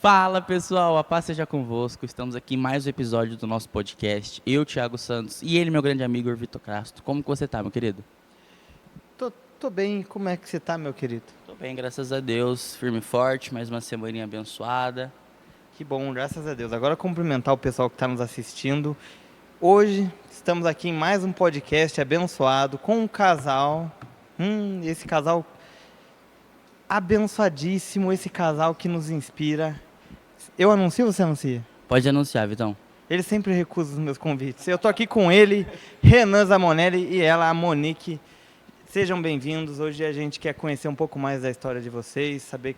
Fala pessoal, a paz seja convosco. Estamos aqui em mais um episódio do nosso podcast. Eu, Thiago Santos, e ele, meu grande amigo Vitor Castro. Como que você tá, meu querido? Tô bem, como é que você tá, meu querido? Tô bem, graças a Deus. Firme e forte, mais uma semaninha abençoada. Que bom, graças a Deus. Agora cumprimentar o pessoal que está nos assistindo. Hoje estamos aqui em mais um podcast abençoado com um casal. Esse casal abençoadíssimo, esse casal que nos inspira. Eu anuncio ou você anuncia? Pode anunciar, Vitão. Ele sempre recusa os meus convites. Eu tô aqui com ele, Renan Zamonelli, e ela, a Monique. Sejam bem-vindos. Hoje a gente quer conhecer um pouco mais da história de vocês, saber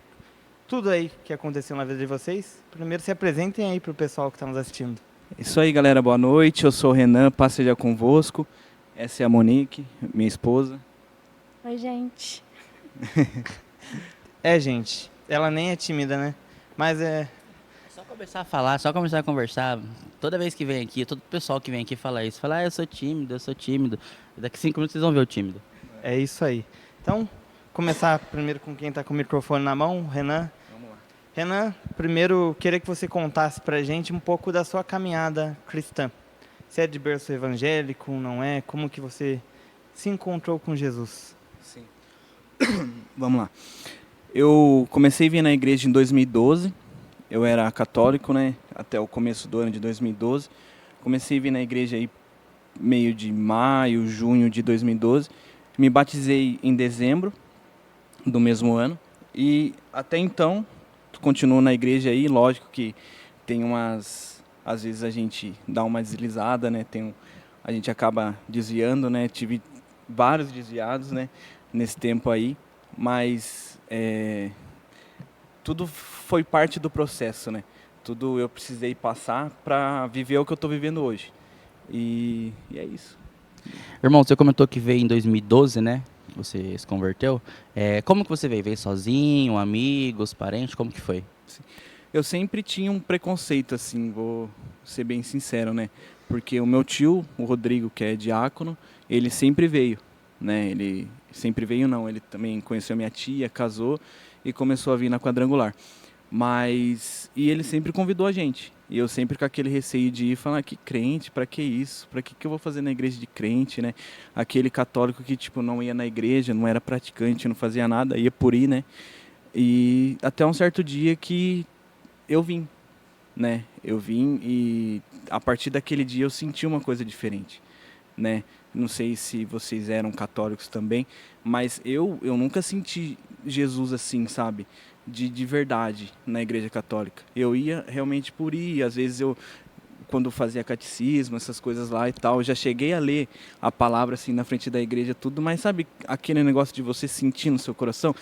tudo aí que aconteceu na vida de vocês. Primeiro se apresentem aí pro pessoal que está nos assistindo. Isso aí, galera, boa noite. Eu sou o Renan, paz seja convosco. Essa é a Monique, minha esposa. Oi, gente. Gente, ela nem é tímida, né? Mas Só começar a falar, só começar a conversar. Toda vez que vem aqui, todo pessoal que vem aqui fala isso. Fala, eu sou tímido, eu sou tímido. E daqui 5 minutos vocês vão ver o tímido. é isso aí. Então, começar primeiro com quem está com o microfone na mão, Renan. Vamos lá. Renan, primeiro queria que você contasse pra gente um pouco da sua caminhada cristã. Você é de berço evangélico, não é? Como que você se encontrou com Jesus? Sim. Vamos lá. Eu comecei a vir na igreja em 2012. Eu era católico, né? Até o começo do ano de 2012. Comecei a vir na igreja aí meio de maio, junho de 2012. Me batizei em dezembro do mesmo ano. E até então, continuo na igreja aí. Lógico que tem umas... Às vezes a gente dá uma deslizada, né? A gente acaba desviando, né? Tive vários desviados, né? Nesse tempo aí. Mas tudo foi parte do processo, né? Tudo eu precisei passar para viver o que eu estou vivendo hoje. E é isso. Irmão, você comentou que veio em 2012, né? Você se converteu. Como que você veio? Veio sozinho, amigos, parentes? Como que foi? Eu sempre tinha um preconceito, assim, vou ser bem sincero, né? Porque o meu tio, o Rodrigo, que é diácono, ele sempre veio, né? Ele sempre veio, não, ele também conheceu minha tia, casou e começou a vir na quadrangular. E ele sempre convidou a gente. E eu sempre com aquele receio de ir falar, que crente, pra que isso? Pra que eu vou fazer na igreja de crente, né? Aquele católico que, tipo, não ia na igreja, não era praticante, não fazia nada, ia por ir, né? E até um certo dia que eu vim, né? Eu vim e a partir daquele dia eu senti uma coisa diferente, né? Não sei se vocês eram católicos também, mas eu nunca senti Jesus assim, sabe? De verdade na igreja católica. Eu ia realmente por ir, às vezes quando fazia catecismo, essas coisas lá e tal, eu já cheguei a ler a palavra assim na frente da igreja, tudo, mas sabe aquele negócio de você sentir no seu coração?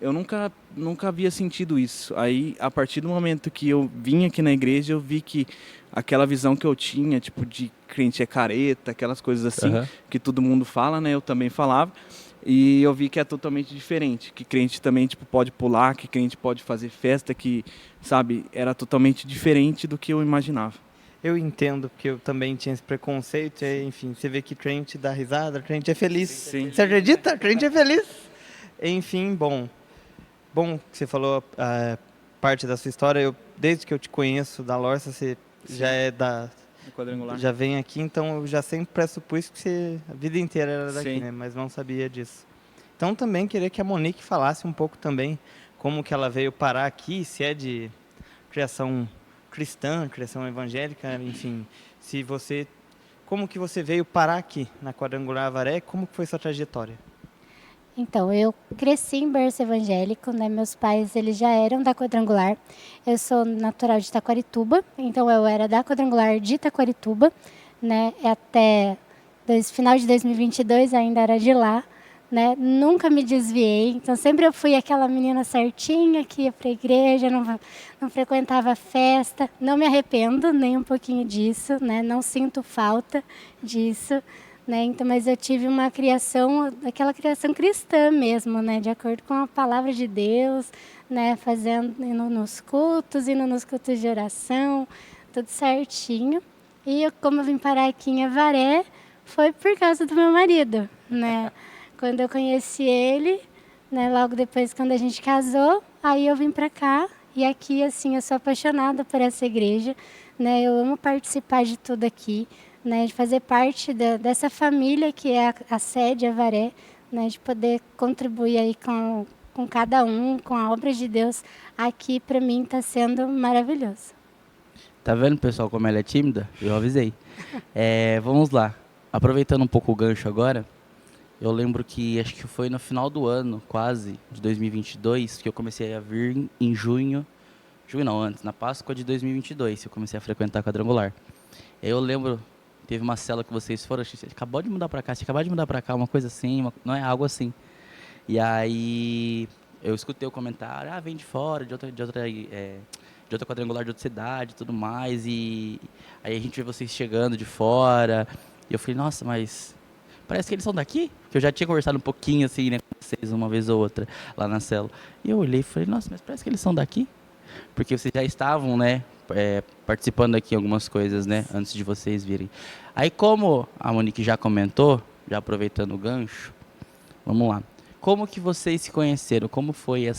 Eu nunca havia sentido isso. Aí, a partir do momento que eu vim aqui na igreja, eu vi que aquela visão que eu tinha, tipo, de crente é careta, aquelas coisas assim, que todo mundo fala, né? Eu também falava. E eu vi que é totalmente diferente. Que crente também, tipo, pode pular, que crente pode fazer festa, que, sabe, era totalmente diferente do que eu imaginava. Eu entendo, porque eu também tinha esse preconceito. Enfim, você vê que crente dá risada, crente é feliz. Sim. Você acredita? Crente é feliz. Enfim, bom que você falou parte da sua história. Desde que eu te conheço da Lorça, você já é Quadrangular. já vem aqui, então eu já sempre pressupus que você a vida inteira era daqui, Sim. né? Mas não sabia disso. Então também queria que a Monique falasse um pouco também como que ela veio parar aqui, se é de criação cristã, criação evangélica, enfim, como que você veio parar aqui na Quadrangular Avaré, como que foi sua trajetória? Então, eu cresci em berço evangélico, né? Meus pais, eles já eram da Quadrangular. Eu sou natural de Taquarituba, então eu era da Quadrangular de Taquarituba, né? Até final de 2022 ainda era de lá, né? Nunca me desviei, então sempre eu fui aquela menina certinha que ia para a igreja, não frequentava festa. Não me arrependo nem um pouquinho disso, né? Não sinto falta disso. Né? Então, mas eu tive uma criação, aquela criação cristã mesmo, né? De acordo com a palavra de Deus, né? Indo nos cultos de oração, tudo certinho. E como eu vim parar aqui em Avaré, foi por causa do meu marido, né? Quando eu conheci ele, né? Logo depois, quando a gente casou, aí eu vim para cá E aqui, assim, eu sou apaixonada por essa igreja, né? Eu amo participar de tudo aqui, né? De fazer parte dessa família que é a sede Avaré, né? De poder contribuir aí com cada um, com a obra de Deus. Aqui, para mim, está sendo maravilhoso. Tá vendo, pessoal, como ela é tímida? Eu avisei. Vamos lá. Aproveitando um pouco o gancho agora, eu lembro que acho que foi no final do ano, quase, de 2022, que eu comecei a vir em junho não, antes, na Páscoa de 2022, eu comecei a frequentar a Quadrangular. Eu lembro, teve uma cela que vocês foram, acho que você acabou de mudar pra cá, uma coisa assim, não é algo assim. E aí eu escutei o comentário, vem de fora, de outra quadrangular de outra cidade e tudo mais, e aí a gente vê vocês chegando de fora, e eu falei, nossa, mas parece que eles são daqui? Porque eu já tinha conversado um pouquinho assim, né, com vocês uma vez ou outra lá na cela. E eu olhei e falei, nossa, mas parece que eles são daqui? Porque vocês já estavam, né, participando aqui em algumas coisas, né, antes de vocês virem. Aí como a Monique já comentou, já aproveitando o gancho, vamos lá. Como que vocês se conheceram? Como foi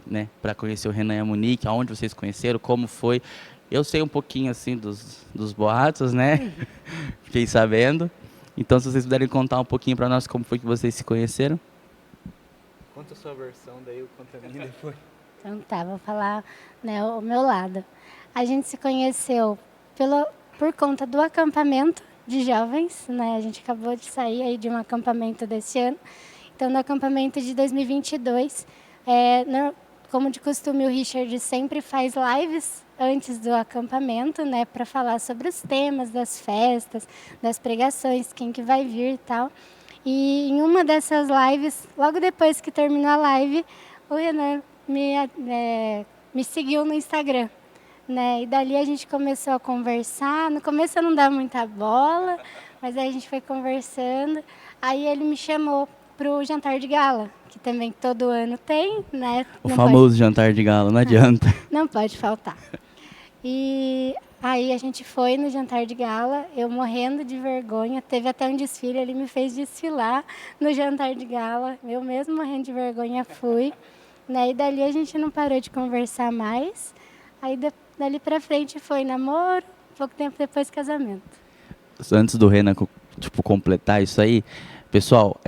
né, para conhecer o Renan e a Monique? Aonde vocês conheceram? Como foi? Eu sei um pouquinho, assim, dos boatos, né? Fiquei sabendo. Então, se vocês puderem contar um pouquinho para nós como foi que vocês se conheceram. Conta a sua versão, daí eu conto a minha depois. Então tá, vou falar, né, o meu lado. A gente se conheceu por conta do acampamento de jovens, né? A gente acabou de sair aí de um acampamento desse ano. Então, no acampamento de 2022, como de costume, o Richard sempre faz lives antes do acampamento, né, para falar sobre os temas das festas, das pregações, quem que vai vir e tal. E em uma dessas lives, logo depois que terminou a live, o Renan me seguiu no Instagram, né? E dali a gente começou a conversar. No começo eu não dava muita bola, mas aí a gente foi conversando. Aí ele me chamou para o jantar de gala, que também todo ano tem, né? O famoso jantar de gala, não adianta. Não pode faltar. E aí a gente foi no jantar de gala, eu morrendo de vergonha, teve até um desfile, ele me fez desfilar no jantar de gala, eu mesmo morrendo de vergonha fui. Né? E dali a gente não parou de conversar mais. Aí dali pra frente foi namoro, pouco tempo depois casamento. Antes do Renan completar isso aí, pessoal,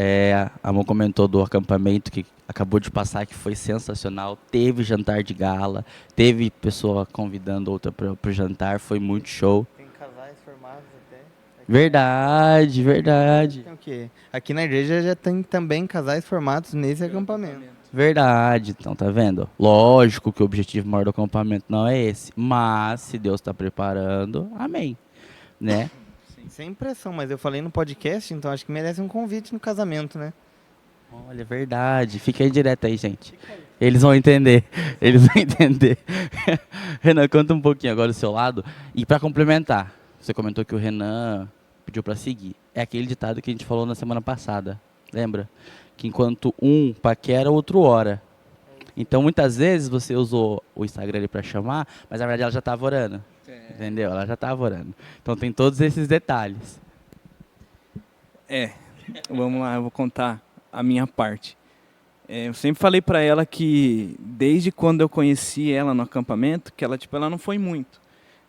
a Mô comentou do acampamento que acabou de passar, que foi sensacional. Teve jantar de gala, teve pessoa convidando outra pro jantar, foi muito show. Tem casais formados até. Verdade. Tem o quê? Aqui na igreja já tem também casais formados nesse acampamento. Verdade, então tá vendo? Lógico que o objetivo maior do acampamento não é esse, mas se Deus está preparando, amém, né? Sem pressão, mas eu falei no podcast, então acho que merece um convite no casamento, né? Olha, verdade, fica aí direto aí, gente. Eles vão entender. Renan, conta um pouquinho agora do seu lado. E para complementar, você comentou que o Renan pediu para seguir. É aquele ditado que a gente falou na semana passada, lembra? Que enquanto um paquera, o outro ora. Então, muitas vezes você usou o Instagram ali para chamar, mas na verdade ela já estava orando. Entendeu? Ela já estava orando. Então, tem todos esses detalhes. Vamos lá, eu vou contar a minha parte. Eu sempre falei para ela que, desde quando eu conheci ela no acampamento, que ela não foi muito.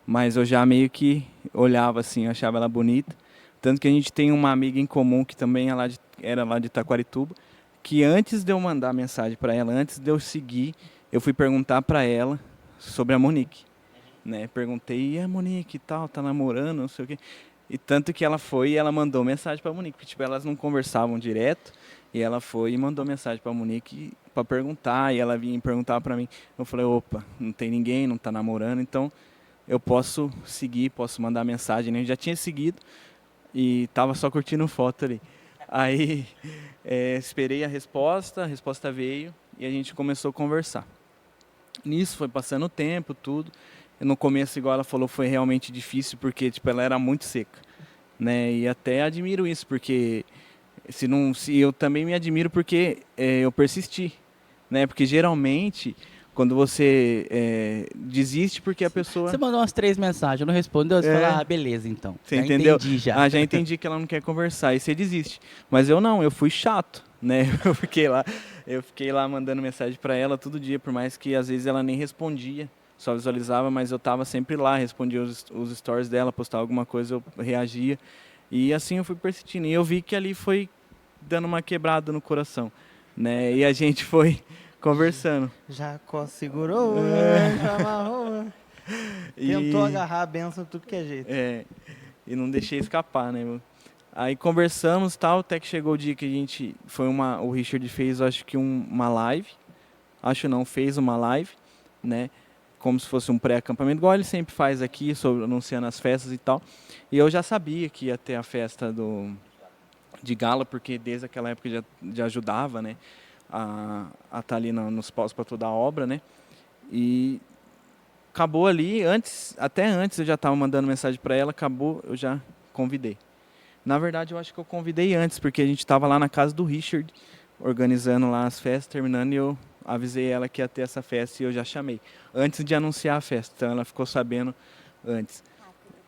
Mas eu já meio que olhava assim, eu achava ela bonita. Tanto que a gente tem uma amiga em comum que também era lá de Taquarituba, que antes de eu mandar mensagem para ela, antes de eu seguir, eu fui perguntar para ela sobre a Monique. Né? Perguntei, e a Monique e tal, tá namorando, não sei o quê. E tanto que ela foi e ela mandou mensagem para a Monique, porque elas não conversavam direto, e ela foi e mandou mensagem para a Monique para perguntar, e ela vinha perguntar para mim. Eu falei, opa, não tem ninguém, não tá namorando, então eu posso seguir, posso mandar mensagem. Né? Eu já tinha seguido, e tava só curtindo foto ali. Aí esperei a resposta veio e a gente começou a conversar. Nisso foi passando o tempo, tudo. E no começo, igual ela falou, foi realmente difícil porque ela era muito seca, né? E até admiro isso, porque se eu também me admiro porque eu persisti, né? Porque geralmente quando você desiste porque a pessoa... Você mandou umas 3 mensagens, não respondeu, você fala, beleza, então. Você entendeu? Entendi já. Já entendi que ela não quer conversar, e você desiste. Mas eu não, eu fui chato, né? Eu fiquei lá mandando mensagem para ela todo dia, por mais que às vezes ela nem respondia, só visualizava, mas eu estava sempre lá, respondia os stories dela, postava alguma coisa, eu reagia. E assim eu fui persistindo. E eu vi que ali foi dando uma quebrada no coração, né? E a gente foi conversando. Jacó segurou, já amarrou. Tentou agarrar a benção tudo que é jeito. E não deixei escapar, né? Aí conversamos, tal, até que chegou o dia que a gente o Richard fez, acho que uma live. Fez uma live, né? Como se fosse um pré-acampamento, igual ele sempre faz aqui, anunciando as festas e tal. E eu já sabia que ia ter a festa de gala, porque desde aquela época já ajudava, né? A estar ali nos paus para toda a obra, né? E acabou ali, até antes eu já estava mandando mensagem para ela, acabou, eu já convidei. Na verdade, eu acho que eu convidei antes, porque a gente estava lá na casa do Richard, organizando lá as festas, terminando, e eu avisei ela que ia ter essa festa e eu já chamei. Antes de anunciar a festa, então ela ficou sabendo antes.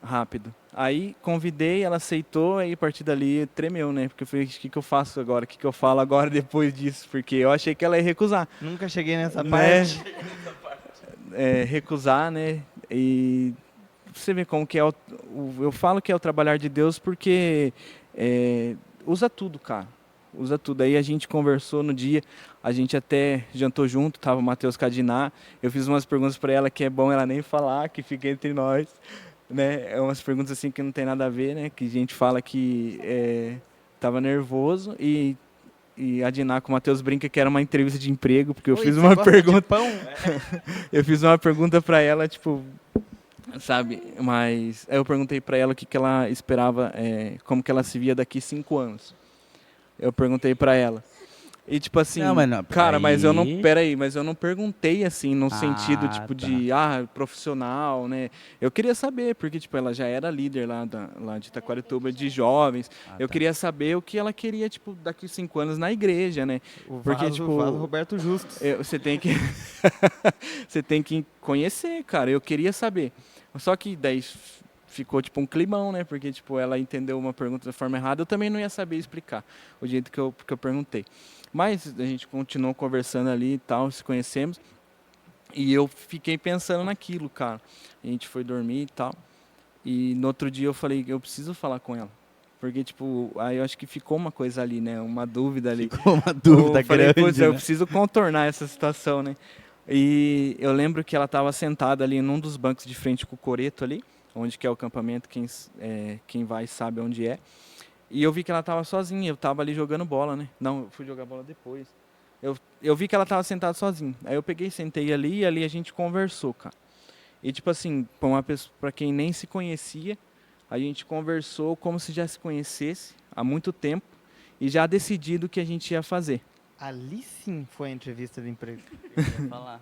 Rápido. Aí convidei, ela aceitou, aí a partir dali tremeu, né? Porque eu falei, o que eu faço agora? O que eu falo agora depois disso? Porque eu achei que ela ia recusar. Nunca cheguei nessa parte. Recusar, né? E você vê como que é eu falo que é o trabalhar de Deus porque usa tudo, cara. Usa tudo. Aí a gente conversou no dia, a gente até jantou junto, tava o Matheus Cadiná. Eu fiz umas perguntas para ela que é bom ela nem falar, que fica entre nós, né? É umas perguntas assim que não tem nada a ver, né? Que a gente fala que tava nervoso e a Diná com o Matheus brinca que era uma entrevista de emprego, porque eu fiz uma pergunta. Eu fiz uma pergunta para ela, tipo, sabe? Mas eu perguntei para ela o que ela esperava, como que ela se via daqui 5 anos. Eu perguntei para ela. E tipo assim, cara, mas eu não perguntei assim, no sentido tipo de, profissional, né? Eu queria saber, porque tipo, ela já era líder lá de Taquarituba, de jovens. Eu queria saber o que ela queria, tipo, daqui 5 anos na igreja, né? Porque, tipo, vaso Roberto Justo. Você tem que você tem que conhecer, cara. Eu queria saber. Só que daí ficou tipo um climão, né? Porque tipo, ela entendeu uma pergunta da forma errada, eu também não ia saber explicar o jeito que eu perguntei. Mas a gente continuou conversando ali e tal, se conhecemos. E eu fiquei pensando naquilo, cara. A gente foi dormir e tal. E no outro dia eu falei, eu preciso falar com ela. Porque, tipo, aí eu acho que ficou uma coisa ali, né? Uma dúvida ali. Ficou uma dúvida grande, né? Eu preciso contornar essa situação, né? E eu lembro que ela estava sentada ali num dos bancos de frente com o coreto ali, onde que é o acampamento, quem vai sabe onde é. E eu vi que ela estava sozinha, eu estava ali jogando bola, né? Não, eu fui jogar bola depois. Eu vi que ela estava sentada sozinha. Aí eu peguei, sentei ali e ali a gente conversou, cara. E tipo assim, para quem nem se conhecia, a gente conversou como se já se conhecesse há muito tempo e já decidido o que a gente ia fazer. Ali sim foi a entrevista de emprego. Falar.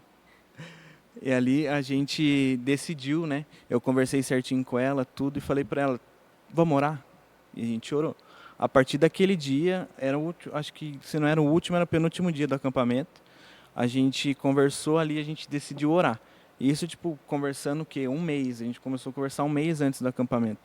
E ali a gente decidiu, né? Eu conversei certinho com ela, tudo, e falei para ela, vamos orar? E a gente orou. A partir daquele dia, acho que se não era o último, era o penúltimo dia do acampamento. A gente conversou ali, a gente decidiu orar. E isso, tipo, conversando o quê? 1 mês. A gente começou a conversar 1 mês antes do acampamento.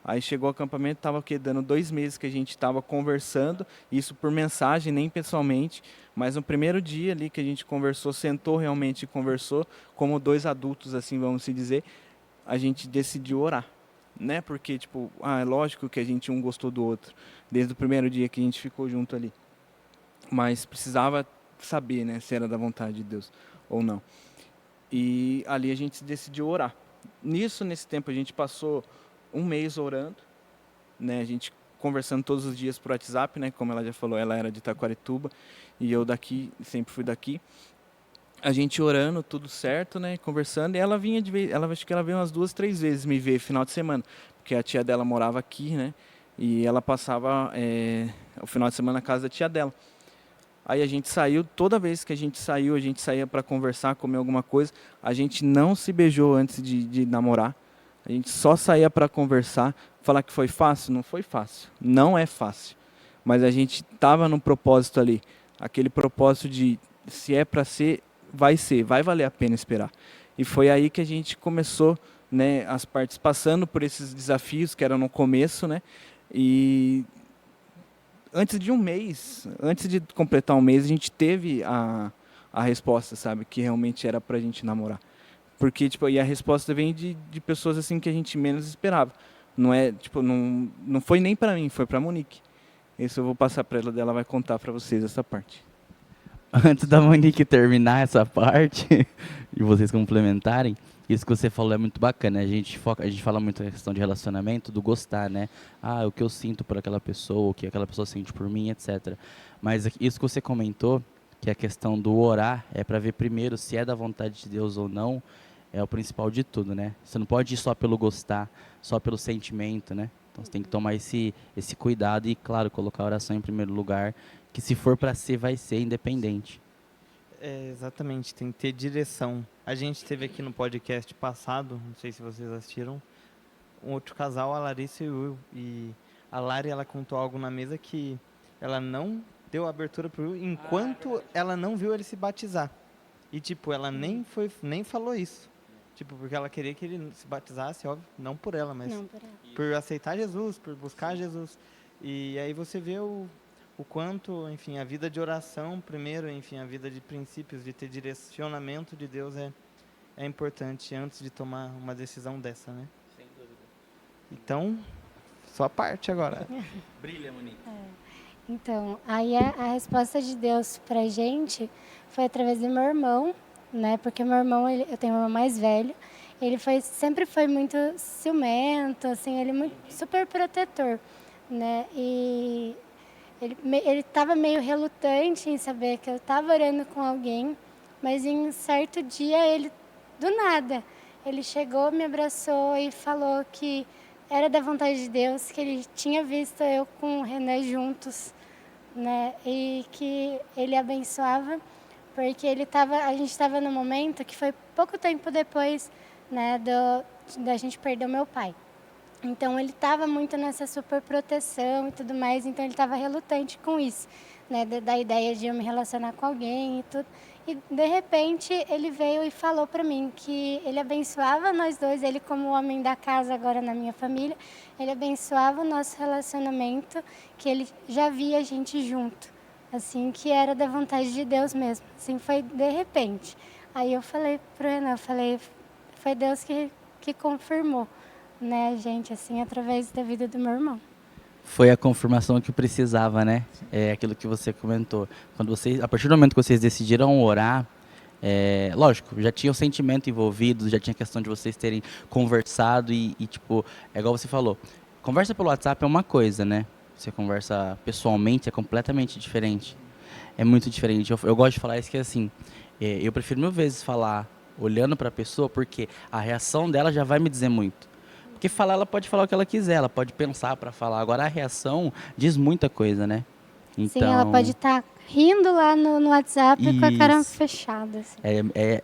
Aí chegou o acampamento, estava dando 2 meses que a gente estava conversando, isso por mensagem, nem pessoalmente, mas no primeiro dia ali que a gente conversou, sentou realmente e conversou, como 2 adultos, assim, vamos se dizer, a gente decidiu orar, né? Porque, tipo, é lógico que a gente um gostou do outro, desde o primeiro dia que a gente ficou junto ali, mas precisava saber, né, se era da vontade de Deus ou não. E ali a gente decidiu orar. Nesse tempo a gente passou 1 mês orando, né? A gente conversando todos os dias por WhatsApp, né? Como ela já falou, ela era de Taquarituba e eu daqui, sempre fui daqui. A gente orando, tudo certo, né? Conversando, e ela vinha acho que ela veio umas 2, 3 vezes me ver final de semana, porque a tia dela morava aqui, né? E ela passava o final de semana na casa da tia dela. Aí a gente saiu, toda vez que a gente saía para conversar, comer alguma coisa. A gente não se beijou antes de namorar. A gente só saía para conversar. Falar que foi fácil? Não foi fácil. Não é fácil. Mas a gente estava num propósito ali. Aquele propósito de, se é para ser, vai valer a pena esperar. E foi aí que a gente começou, né, as partes passando por esses desafios que eram no começo, né? E antes de um mês, antes de completar um mês, a gente teve a resposta, sabe? Que realmente era pra gente namorar. Porque, tipo, e a resposta vem de pessoas, assim, que a gente menos esperava. Não é, tipo, não foi nem pra mim, foi pra Monique. Isso eu vou passar pra ela, dela vai contar pra vocês essa parte. Antes da Monique terminar essa parte e vocês complementarem, isso que você falou é muito bacana. A gente fala muito na questão de relacionamento, do gostar, né? Ah, o que eu sinto por aquela pessoa, o que aquela pessoa sente por mim, etc. Mas isso que você comentou, que a questão do orar é para ver primeiro se é da vontade de Deus ou não, é o principal de tudo, né? Você não pode ir só pelo gostar, só pelo sentimento, né? Então você tem que tomar esse cuidado e, claro, colocar a oração em primeiro lugar, que se for para ser, vai ser independente. Exatamente, tem que ter direção. A gente teve aqui no podcast passado, não sei se vocês assistiram, um outro casal, a Larissa e o Will. E a Lari, ela contou algo na mesa que ela não deu abertura pro Will enquanto ela não viu ele se batizar. E, tipo, ela nem falou isso. Tipo, porque ela queria que ele se batizasse, óbvio, não por ela, mas Não, por ela. por aceitar Jesus, por buscar Jesus. E aí você vê o quanto, enfim, a vida de oração primeiro, enfim, a vida de princípios, de ter direcionamento de Deus é importante antes de tomar uma decisão dessa, né? Sem dúvida. Então, sua parte agora. Brilha, Monique. Então, aí a resposta de Deus pra gente foi através do meu irmão, né? Porque meu irmão, eu tenho um irmão mais velho, ele sempre foi muito ciumento, assim, ele muito super protetor, né? E ele estava meio relutante em saber que eu estava orando com alguém, mas em um certo dia do nada, ele chegou, me abraçou e falou que era da vontade de Deus, que ele tinha visto eu com o Renan juntos, né? E que ele abençoava, porque a gente estava num momento que foi pouco tempo depois, né, da gente perder o meu pai. Então ele estava muito nessa super proteção e tudo mais, então ele estava relutante com isso, né, da ideia de eu me relacionar com alguém e tudo. E de repente ele veio e falou para mim que ele abençoava nós dois, ele como homem da casa agora na minha família, ele abençoava o nosso relacionamento, que ele já via a gente junto, assim, que era da vontade de Deus mesmo, assim, foi de repente. Aí eu falei pro Renan, foi Deus que confirmou, né, gente, assim, através da vida do meu irmão. Foi a confirmação que precisava, né? É aquilo que você comentou. A partir do momento que vocês decidiram orar, lógico, já tinha o sentimento envolvido, já tinha a questão de vocês terem conversado e tipo, é igual você falou, conversa pelo WhatsApp é uma coisa, né? Você conversa pessoalmente é completamente diferente. É muito diferente. Eu gosto de falar isso que assim, eu prefiro 1000 vezes falar olhando para a pessoa, porque a reação dela já vai me dizer muito. Porque falar, ela pode falar o que ela quiser, ela pode pensar para falar. Agora a reação diz muita coisa, né? Então, sim, ela pode estar rindo lá no WhatsApp com a cara Isso. fechada. Assim.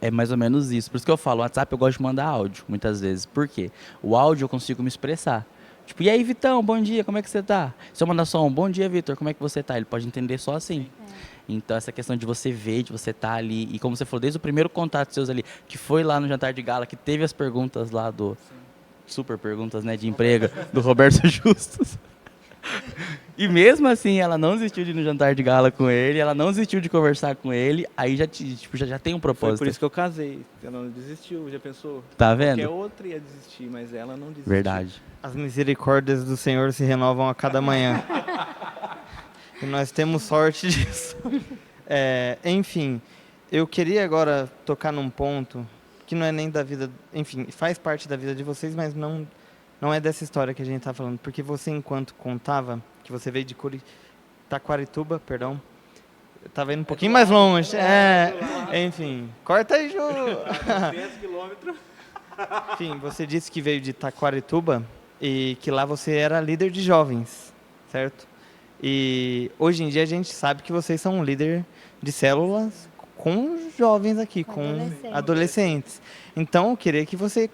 É mais ou menos isso. Por isso que eu falo, o WhatsApp eu gosto de mandar áudio, muitas vezes. Por quê? O áudio eu consigo me expressar. Tipo, e aí, Vitão, bom dia, como é que você tá? Se eu mandar só um bom dia, Vitor, como é que você tá? Ele pode entender só assim. Então, essa questão de você ver, de você estar ali, e como você falou, desde o primeiro contato seus ali, que foi lá no jantar de gala, que teve as perguntas lá super perguntas, né, de emprego, do Roberto Justus. E mesmo assim, ela não desistiu de ir no jantar de gala com ele, ela não desistiu de conversar com ele, aí já tem um propósito. Foi por isso que eu casei. Ela não desistiu, já pensou? Tá vendo? Qualquer outra ia desistir, mas ela não desistiu. Verdade. As misericórdias do Senhor se renovam a cada manhã. E nós temos sorte disso. Enfim, eu queria agora tocar num ponto que não é nem da vida, enfim, faz parte da vida de vocês, mas não é dessa história que a gente está falando. Porque você, enquanto contava, que você veio de Taquarituba, perdão, eu estava indo um pouquinho mais longe. Enfim, corta aí, Ju. 300 quilômetros. Enfim, você disse que veio de Taquarituba e que lá você era líder de jovens, certo? E hoje em dia a gente sabe que vocês são um líder de células com jovens aqui, com adolescentes. Então, eu queria que você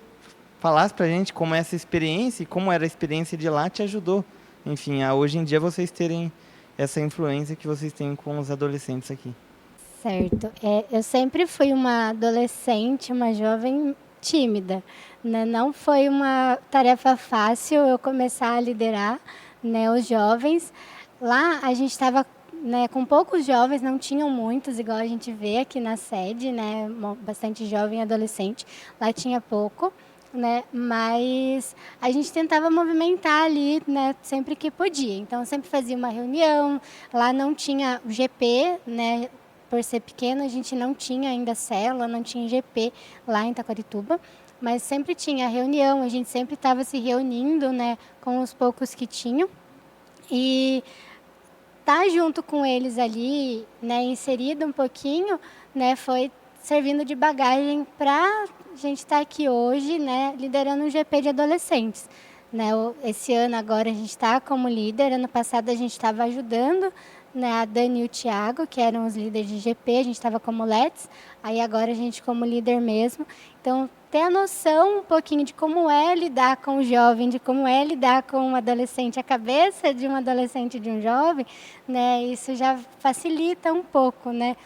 falasse pra gente como essa experiência e como era a experiência de lá te ajudou, enfim, a hoje em dia vocês terem essa influência que vocês têm com os adolescentes aqui. Certo. Eu sempre fui uma adolescente, uma jovem tímida, né? Não foi uma tarefa fácil eu começar a liderar, né, os jovens, lá a gente estava, né, com poucos jovens, não tinham muitos, igual a gente vê aqui na sede, né, bastante jovem e adolescente. Lá tinha pouco, né, mas a gente tentava movimentar ali, né, sempre que podia. Então, sempre fazia uma reunião. Lá não tinha o GP, né, por ser pequeno, a gente não tinha ainda célula, não tinha GP lá em Taquarituba, mas sempre tinha reunião, a gente sempre estava se reunindo, né, com os poucos que tinham. E estar junto com eles ali, né, inserido um pouquinho, né, foi servindo de bagagem para a gente estar aqui hoje, né, liderando um GP de adolescentes. Né, esse ano agora a gente está como líder, ano passado a gente estava ajudando, né, a Dani e o Thiago, que eram os líderes de GP, a gente estava como Let's, aí agora a gente como líder mesmo. Então, ter a noção um pouquinho de como é lidar com o jovem, de como é lidar com um adolescente, a cabeça de um adolescente e de um jovem, né, isso já facilita um pouco, né?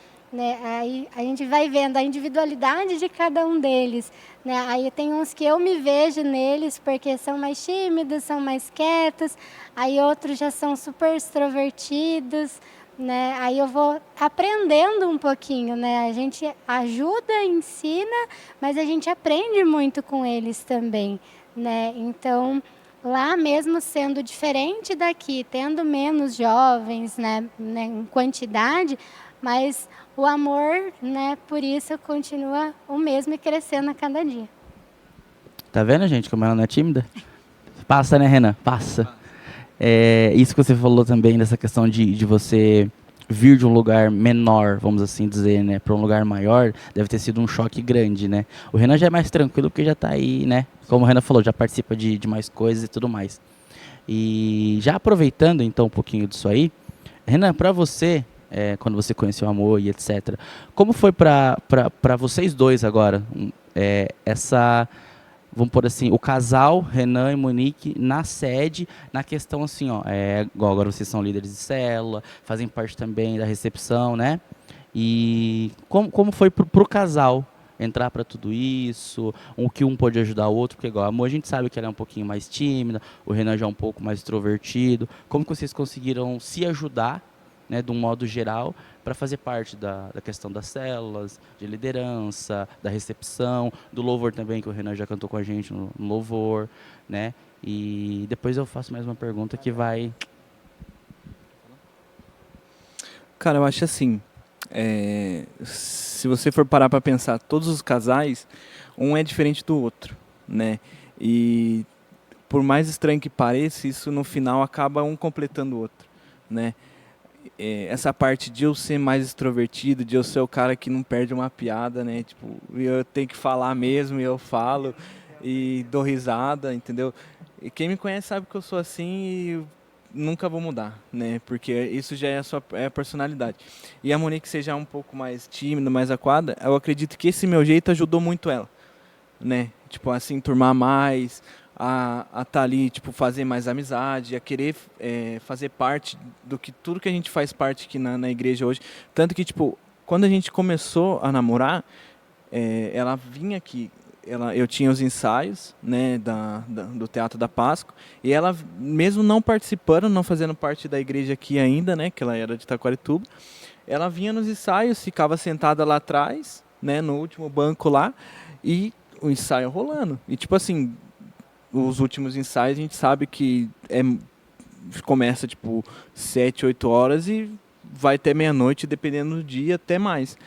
Aí a gente vai vendo a individualidade de cada um deles. Né? Aí tem uns que eu me vejo neles porque são mais tímidos, são mais quietos. Aí outros já são super extrovertidos. Né? Aí eu vou aprendendo um pouquinho. Né? A gente ajuda, ensina, mas a gente aprende muito com eles também. Né? Então, lá mesmo sendo diferente daqui, tendo menos jovens, né, em quantidade, mas o amor, né, por isso continua o mesmo e crescendo a cada dia. Tá vendo, gente, como ela não é tímida? Passa, né, Renan? Passa. Isso que você falou também, dessa questão de você vir de um lugar menor, vamos assim dizer, né, para um lugar maior, deve ter sido um choque grande, né? O Renan já é mais tranquilo porque já tá aí, né? Como o Renan falou, já participa de mais coisas e tudo mais. E já aproveitando, então, um pouquinho disso aí, Renan, para você, quando você conheceu o amor e etc., como foi para vocês dois agora, essa, vamos pôr assim, o casal Renan e Monique na sede, na questão assim, ó, igual agora vocês são líderes de célula, fazem parte também da recepção, né? E como foi pro casal entrar para tudo isso, que um pode ajudar o outro, porque igual a Amor, a gente sabe que ela é um pouquinho mais tímida, o Renan já é um pouco mais extrovertido. Como que vocês conseguiram se ajudar, né, de um modo geral, para fazer parte da questão das células, de liderança, da recepção, do louvor também, que o Renan já cantou com a gente no louvor, né? E depois eu faço mais uma pergunta que vai... Cara, eu acho assim, se você for parar para pensar, todos os casais, um é diferente do outro, né? E por mais estranho que pareça, isso no final acaba um completando o outro, né? Essa parte de eu ser mais extrovertido, de eu ser o cara que não perde uma piada, né? Tipo, eu tenho que falar mesmo e eu falo e dou risada, entendeu? E quem me conhece sabe que eu sou assim e nunca vou mudar, né? Porque isso já é a personalidade. E a Monique seja um pouco mais tímida, mais aquada, eu acredito que esse meu jeito ajudou muito ela, né? Tipo, a se enturmar mais, a tá ali, tipo, fazer mais amizade, a querer fazer parte do que tudo que a gente faz parte aqui na igreja hoje. Tanto que, tipo, quando a gente começou a namorar, ela vinha aqui, eu tinha os ensaios, né, do Teatro da Páscoa, e ela, mesmo não participando, não fazendo parte da igreja aqui ainda, né, que ela era de Taquarituba, ela vinha nos ensaios, ficava sentada lá atrás, né, no último banco lá, e o ensaio rolando. E, tipo assim, os últimos ensaios a gente sabe que começa tipo 7, 8 horas e vai até meia-noite, dependendo do dia, até mais.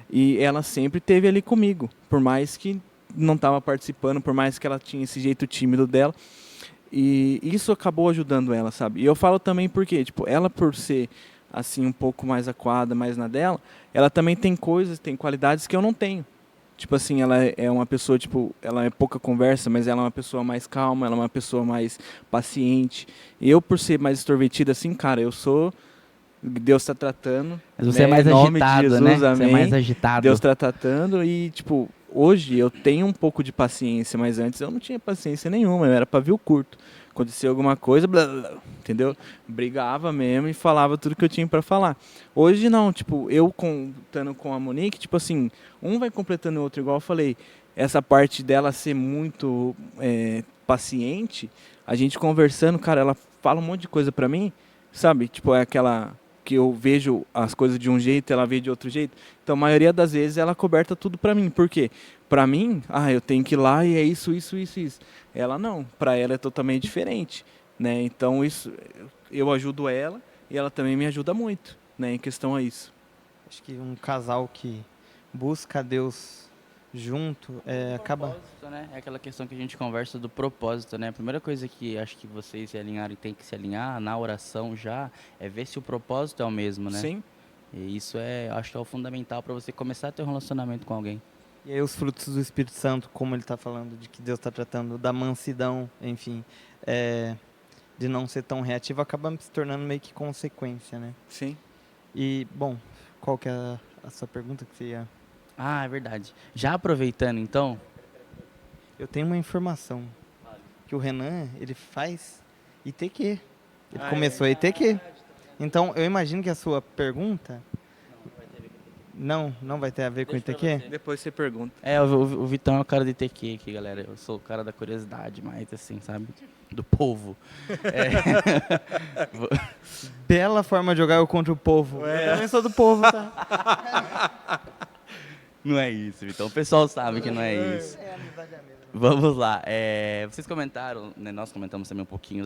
E ela sempre esteve ali comigo, por mais que não estava participando, por mais que ela tinha esse jeito tímido dela. E isso acabou ajudando ela, sabe? E eu falo também porque, tipo, ela por ser assim um pouco mais aquada, mais na dela, ela também tem coisas, tem qualidades que eu não tenho. Tipo assim, ela é uma pessoa, tipo, ela é pouca conversa, mas ela é uma pessoa mais calma, ela é uma pessoa mais paciente. E eu, por ser mais extrovertido assim, cara, eu sou... Deus está tratando. Mas você é mais agitado, Jesus, né? amém. Você é mais agitado. Deus está tratando e, tipo, hoje eu tenho um pouco de paciência, mas antes eu não tinha paciência nenhuma, eu era pavio curto. Acontecia alguma coisa, blá, blá, blá, entendeu? Brigava mesmo e falava tudo que eu tinha para falar. Hoje não, tipo, eu contando com a Monique, tipo assim, um vai completando o outro, igual eu falei. Essa parte dela ser muito paciente, a gente conversando, cara, ela fala um monte de coisa para mim, sabe? Tipo, é aquela que eu vejo as coisas de um jeito, ela vê de outro jeito. Então, a maioria das vezes, ela coberta tudo pra mim. Por quê? Pra mim, eu tenho que ir lá e é isso, isso, isso, isso. Ela não. Pra ela é totalmente diferente, né? Então, isso, eu ajudo ela e ela também me ajuda muito, né? Em questão a isso. Acho que um casal que busca Deus junto acaba... Propósito, né? É aquela questão que a gente conversa do propósito, né? A primeira coisa que acho que vocês se alinharem tem que se alinhar na oração já é ver se o propósito é o mesmo, né? Sim. E isso acho que é o fundamental para você começar a ter um relacionamento com alguém. E aí os frutos do Espírito Santo, como ele está falando, de que Deus está tratando da mansidão, enfim, de não ser tão reativo, acaba se tornando meio que consequência, né? Sim. E, bom, qual que é a sua pergunta que você ia... Ah, é verdade. Já aproveitando, então... Eu tenho uma informação, que o Renan, ele faz ITQ. Ele começou a ITQ. Então, eu imagino que a sua pergunta... Não vai ter a ver com ITQ? Depois você pergunta. O Vitão é o cara de TQ aqui, galera. Eu sou o cara da curiosidade, mas assim, sabe? Do povo. Bela forma de jogar eu contra o povo. Eu também sou do povo, tá? Não é isso, Vitão. O pessoal sabe que não é isso. Vamos lá. Vocês comentaram, né, nós comentamos também um pouquinho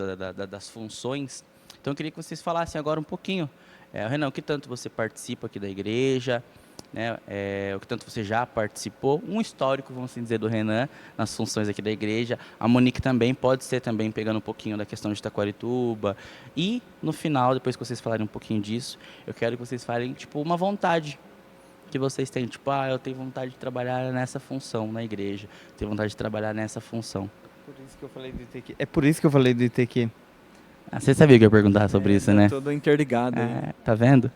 das funções. Então eu queria que vocês falassem agora um pouquinho. Renan, o que tanto você participa aqui da igreja? Né, o que tanto você já participou, um histórico, vamos assim dizer, do Renan nas funções aqui da igreja. A Monique também pode ser também pegando um pouquinho da questão de Taquarituba. E no final, depois que vocês falarem um pouquinho disso, eu quero que vocês falem tipo uma vontade que vocês têm, tipo, eu tenho vontade de trabalhar nessa função na igreja, tenho vontade de trabalhar nessa função. Por isso que eu falei do ITQ. É por isso que eu falei do ITQ. Você sabia que eu ia perguntar sobre isso, né? Todo interligado. Tá vendo?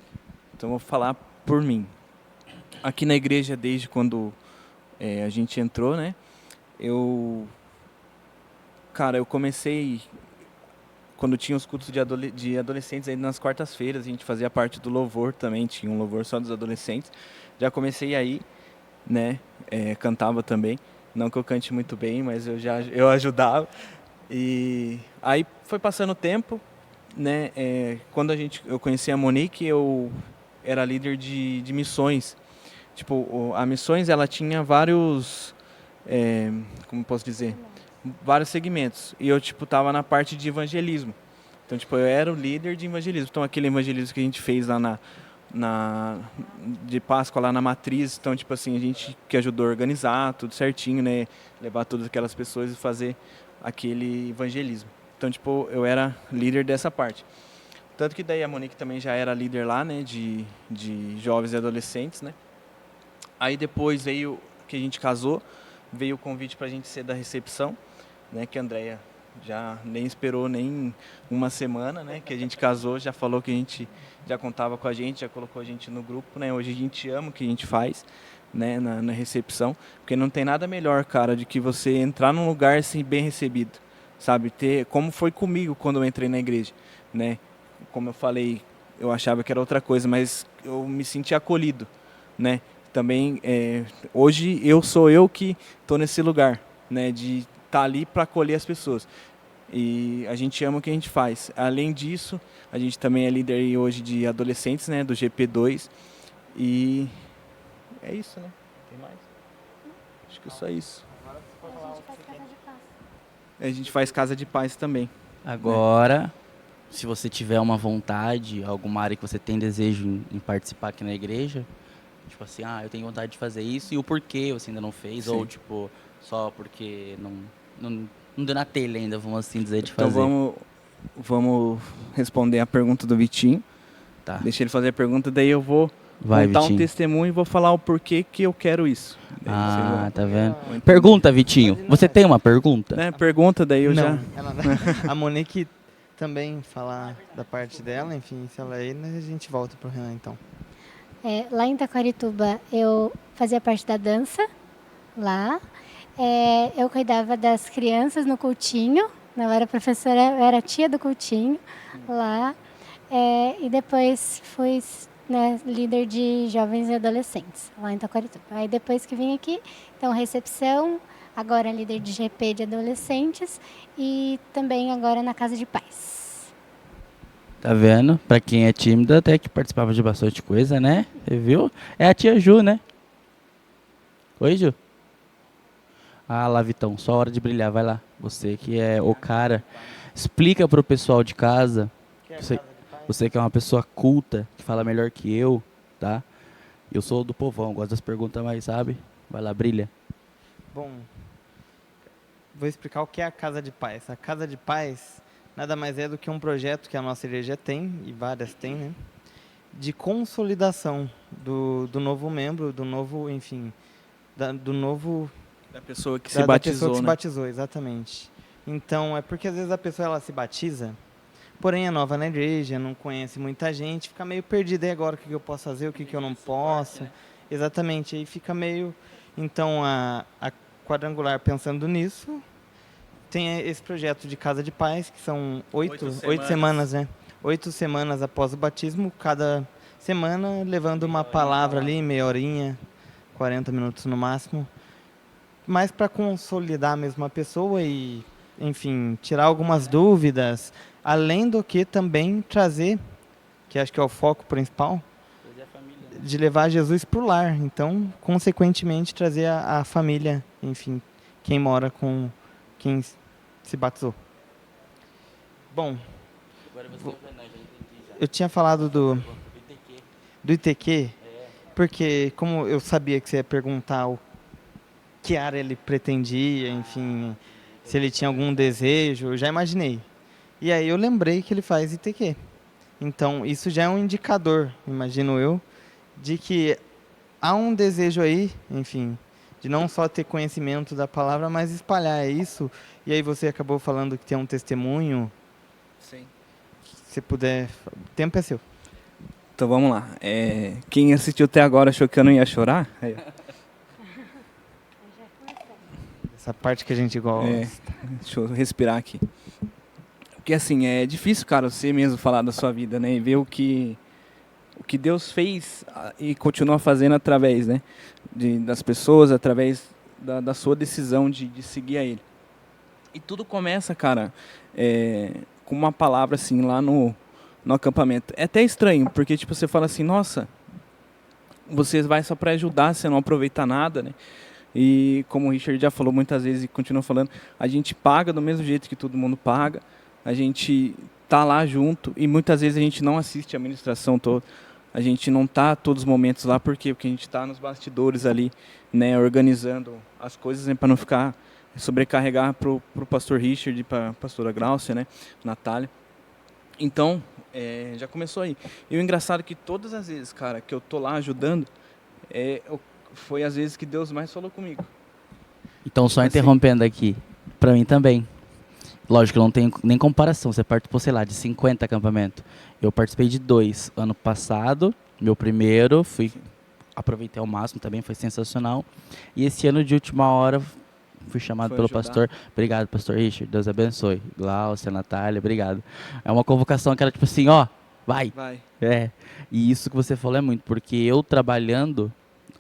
Então, eu vou falar por mim. Aqui na igreja, desde quando a gente entrou, né? Eu comecei quando tinha os cultos de adolescentes aí nas quartas-feiras. A gente fazia parte do louvor também, tinha um louvor só dos adolescentes. Já comecei aí, né? Cantava também. Não que eu cante muito bem, mas eu ajudava. E aí foi passando o tempo, né? Quando eu conheci a Monique, eu era líder de missões. Tipo, a missões, ela tinha vários, como posso dizer, vários segmentos. E eu, tipo, tava na parte de evangelismo. Então, tipo, eu era o líder de evangelismo. Então, aquele evangelismo que a gente fez lá de Páscoa, lá na Matriz. Então, tipo assim, a gente que ajudou a organizar tudo certinho, né? Levar todas aquelas pessoas e fazer aquele evangelismo. Então, tipo, eu era líder dessa parte. Tanto que daí a Monique também já era líder lá, né? De jovens e adolescentes, né? Aí depois veio que a gente casou, veio o convite para a gente ser da recepção, né? Que a Andrea já nem esperou nem uma semana, né? Que a gente casou, já falou que a gente já contava com a gente, já colocou a gente no grupo, né? Hoje a gente ama o que a gente faz, né? Na recepção, porque não tem nada melhor, cara, de que você entrar num lugar assim bem recebido, sabe? Como foi comigo quando eu entrei na igreja, né? Como eu falei, eu achava que era outra coisa, mas eu me senti acolhido, né? Também, hoje sou eu que estou nesse lugar, né, de estar ali para acolher as pessoas. E a gente ama o que a gente faz. Além disso, a gente também é líder hoje de adolescentes, né, do GP2. E é isso, né? Tem mais? Acho que é só isso. A gente faz casa de paz também. Agora, se você tiver uma vontade, alguma área que você tem desejo em participar aqui na igreja, tipo assim, eu tenho vontade de fazer isso e o porquê você ainda não fez, Sim. ou tipo, só porque não deu na telha ainda, vamos assim dizer, de fazer. Então vamos responder a pergunta do Vitinho. Tá. Deixa ele fazer a pergunta, daí eu vou Vai, contar Vitinho. um testemunho e vou falar o porquê que eu quero isso. Daí Tá vendo? entender. Pergunta, Vitinho. Você tem uma pergunta? Né? Pergunta, daí eu já... A Monique também falar da parte dela, enfim, se ela ir, a gente volta pro Renan, então. Lá em Taquarituba, eu fazia parte da dança, lá. Eu cuidava das crianças no cultinho, eu era professora, eu era tia do cultinho, lá. E depois fui, né, líder de jovens e adolescentes, lá em Taquarituba. Aí depois que vim aqui, então recepção, agora líder de GP de adolescentes e também agora na Casa de Paz. Tá vendo? Pra quem é tímido, até que participava de bastante coisa, né? Você viu? É a tia Ju, né? Oi, Ju? Ah, lá, Vitão, só hora de brilhar, vai lá. Você que é o cara. Explica pro pessoal de casa. Você, você que é uma pessoa culta, que fala melhor que eu, tá? Eu sou do povão, gosto das perguntas, mas sabe? Vai lá, brilha. Bom, vou explicar o que é a Casa de Paz. A Casa de Paz nada mais é do que um projeto que a nossa igreja tem, e várias têm, né? De consolidação do novo membro, do novo, enfim, do novo Da pessoa que se da batizou, pessoa que se né? batizou, exatamente. Então, é porque às vezes a pessoa ela se batiza, porém é nova na igreja, não conhece muita gente, fica meio perdida. E agora o que eu posso fazer, o que eu não posso? Exatamente, aí fica meio... Então, a Quadrangular, pensando nisso, tem esse projeto de Casa de Paz, que são oito semanas, né? 8 semanas após o batismo, cada semana levando uma palavra ali, meia horinha, 40 minutos no máximo, mais para consolidar mesmo a pessoa e, enfim, tirar algumas dúvidas, além do que também trazer, que acho que é o foco principal, de levar Jesus para o lar. Então, consequentemente, trazer a família, enfim, quem mora com quem se batizou. Bom, eu tinha falado do ITQ, porque como eu sabia que você ia perguntar o que área ele pretendia, enfim, se ele tinha algum desejo, eu já imaginei. E aí eu lembrei que ele faz ITQ. Então, isso já é um indicador, imagino eu, de que há um desejo aí, enfim, de não só ter conhecimento da palavra, mas espalhar isso. E aí você acabou falando que tem um testemunho. Sim. Se puder, o tempo é seu. Então vamos lá. Quem assistiu até agora achou que eu não ia chorar? Aí, ó. Essa parte que a gente gosta. Deixa eu respirar aqui. Porque assim, é difícil, cara, você mesmo falar da sua vida, né? E ver o que Deus fez e continua fazendo através, né? Das pessoas, através da sua decisão de seguir a Ele. E tudo começa, cara, com uma palavra assim lá no acampamento. É até estranho, porque tipo, você fala assim, nossa, você vai só para ajudar, você não aproveita nada, né? E como o Richard já falou muitas vezes e continua falando, a gente paga do mesmo jeito que todo mundo paga, a gente tá lá junto e muitas vezes a gente não assiste a ministração toda, a gente não tá todos os momentos lá, por quê? Porque a gente está nos bastidores ali, né, organizando as coisas, né, para não ficar sobrecarregar pro pastor Richard e para a pastora Glaucia, né, Natália. Então, já começou aí. E o engraçado é que todas as vezes, cara, que eu tô lá ajudando, foi às vezes que Deus mais falou comigo. Então, só Assim. interrompendo aqui, pra mim também. Lógico, não tem nem comparação. Você participou, sei lá, de 50 acampamentos. Eu participei de 2 ano passado. Meu primeiro, aproveitei ao máximo também, foi sensacional. E esse ano, de última hora, fui chamado pelo pastor. Obrigado, pastor Richard. Deus abençoe. Glaucia, Natália, obrigado. É uma convocação que era tipo assim, ó, vai. E isso que você falou é muito, porque eu trabalhando,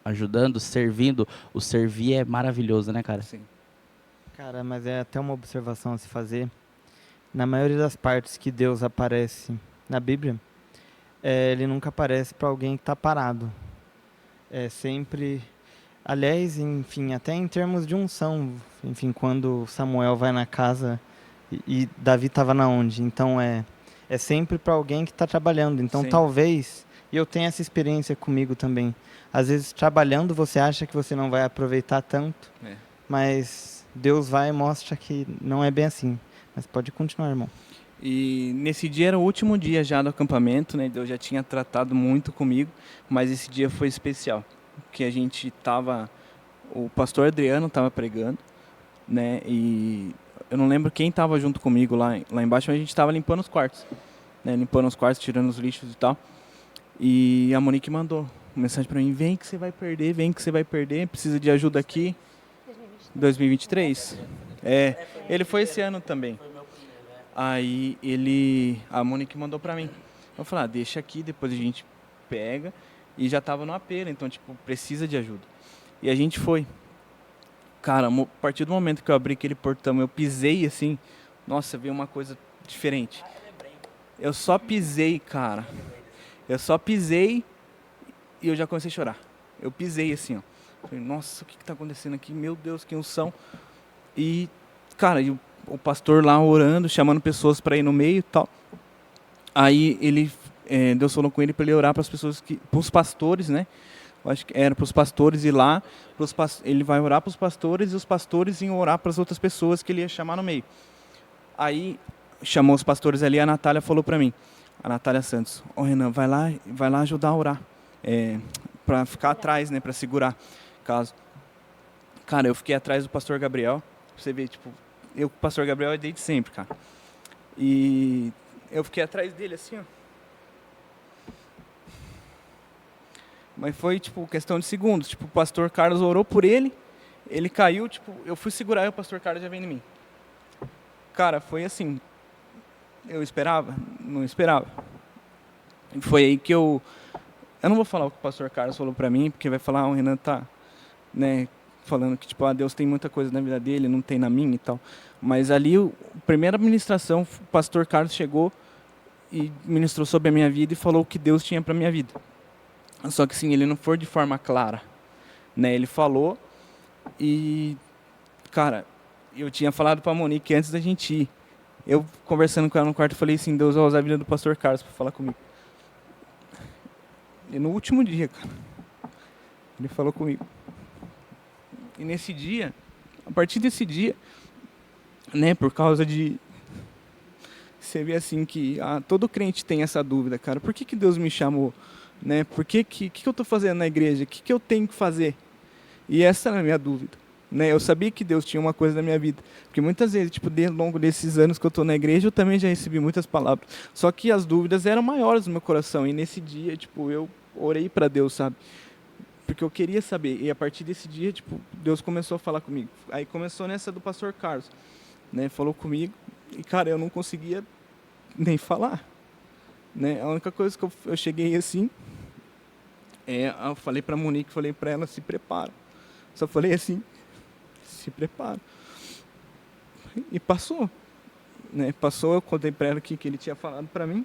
ajudando, servindo, o servir é maravilhoso, né, cara? Sim. Cara, mas é até uma observação a se fazer. Na maioria das partes que Deus aparece na Bíblia, ele nunca aparece para alguém que está parado. É sempre... Aliás, enfim, até em termos de unção, enfim, quando Samuel vai na casa e Davi estava na onde? Então é sempre para alguém que está trabalhando. Então Sim. talvez, e eu tenho essa experiência comigo também, às vezes trabalhando você acha que você não vai aproveitar tanto, mas Deus vai e mostra que não é bem assim. Mas pode continuar, irmão. E nesse dia era o último dia já do acampamento, né? Deus já tinha tratado muito comigo, mas esse dia foi especial, porque a gente o pastor Adriano estava pregando, né? E eu não lembro quem estava junto comigo lá embaixo, mas a gente estava limpando os quartos, né? Limpando os quartos, tirando os lixos e tal. E a Monique mandou uma mensagem para mim: vem que você vai perder, precisa de ajuda aqui. 2023? Ele foi esse ano também. Aí a Monique mandou pra mim. Eu falei, deixa aqui, depois a gente pega. E já tava no apelo, então, tipo, precisa de ajuda. E a gente foi. Cara, a partir do momento que eu abri aquele portão, eu pisei assim, nossa, veio uma coisa diferente. Eu só pisei, cara. Eu só pisei e eu já comecei a chorar. Eu pisei assim, ó. Falei, nossa, o que tá acontecendo aqui? Meu Deus, que unção. E, cara, e o pastor lá orando, chamando pessoas para ir no meio e tal. Aí ele, Deus falou com ele para ele orar para as pessoas, para os pastores, né? Eu acho que era para os pastores ir lá. Ele vai orar para os pastores e os pastores iam orar para as outras pessoas que ele ia chamar no meio. Aí chamou os pastores ali, a Natália falou para mim, a Natália Santos, Renan, vai lá ajudar a orar, para ficar atrás, né, para segurar caso. Cara, eu fiquei atrás do pastor Gabriel, você vê, tipo, eu com o pastor Gabriel é desde sempre, cara. E eu fiquei atrás dele assim, ó. Mas foi, tipo, questão de segundos. Tipo, o pastor Carlos orou por ele, ele caiu, tipo, eu fui segurar e o pastor Carlos já veio em mim. Cara, foi assim, eu esperava? Não esperava. E foi aí que eu não vou falar o que o pastor Carlos falou pra mim, porque vai falar, o Renan tá, né, falando que, tipo, Deus tem muita coisa na vida dele, não tem na minha e tal. Mas ali, a primeira ministração, o pastor Carlos chegou e ministrou sobre a minha vida e falou o que Deus tinha pra minha vida. Só que, sim, ele não foi de forma clara, né, ele falou e, cara, eu tinha falado pra Monique antes da gente ir. Eu, conversando com ela no quarto, falei assim, Deus vai usar a vida do pastor Carlos para falar comigo. E no último dia, cara, ele falou comigo. E nesse dia, a partir desse dia, né, por causa de... Você vê assim que todo crente tem essa dúvida, cara. Por que Deus me chamou? Né? Por que eu estou fazendo na igreja? O que eu tenho que fazer? E essa era a minha dúvida. Né? Eu sabia que Deus tinha uma coisa na minha vida. Porque muitas vezes, tipo, ao longo desses anos que eu estou na igreja, eu também já recebi muitas palavras. Só que as dúvidas eram maiores no meu coração. E nesse dia, tipo, eu orei para Deus, sabe? Porque eu queria saber. E a partir desse dia, tipo, Deus começou a falar comigo. Aí começou nessa do pastor Carlos. Né? Falou comigo. E, cara, eu não conseguia nem falar. Né? A única coisa que eu cheguei assim... eu falei para a Monique, falei para ela, se prepara. Só falei assim... Se prepara. E passou. Né? Passou, eu contei para ela o que ele tinha falado para mim.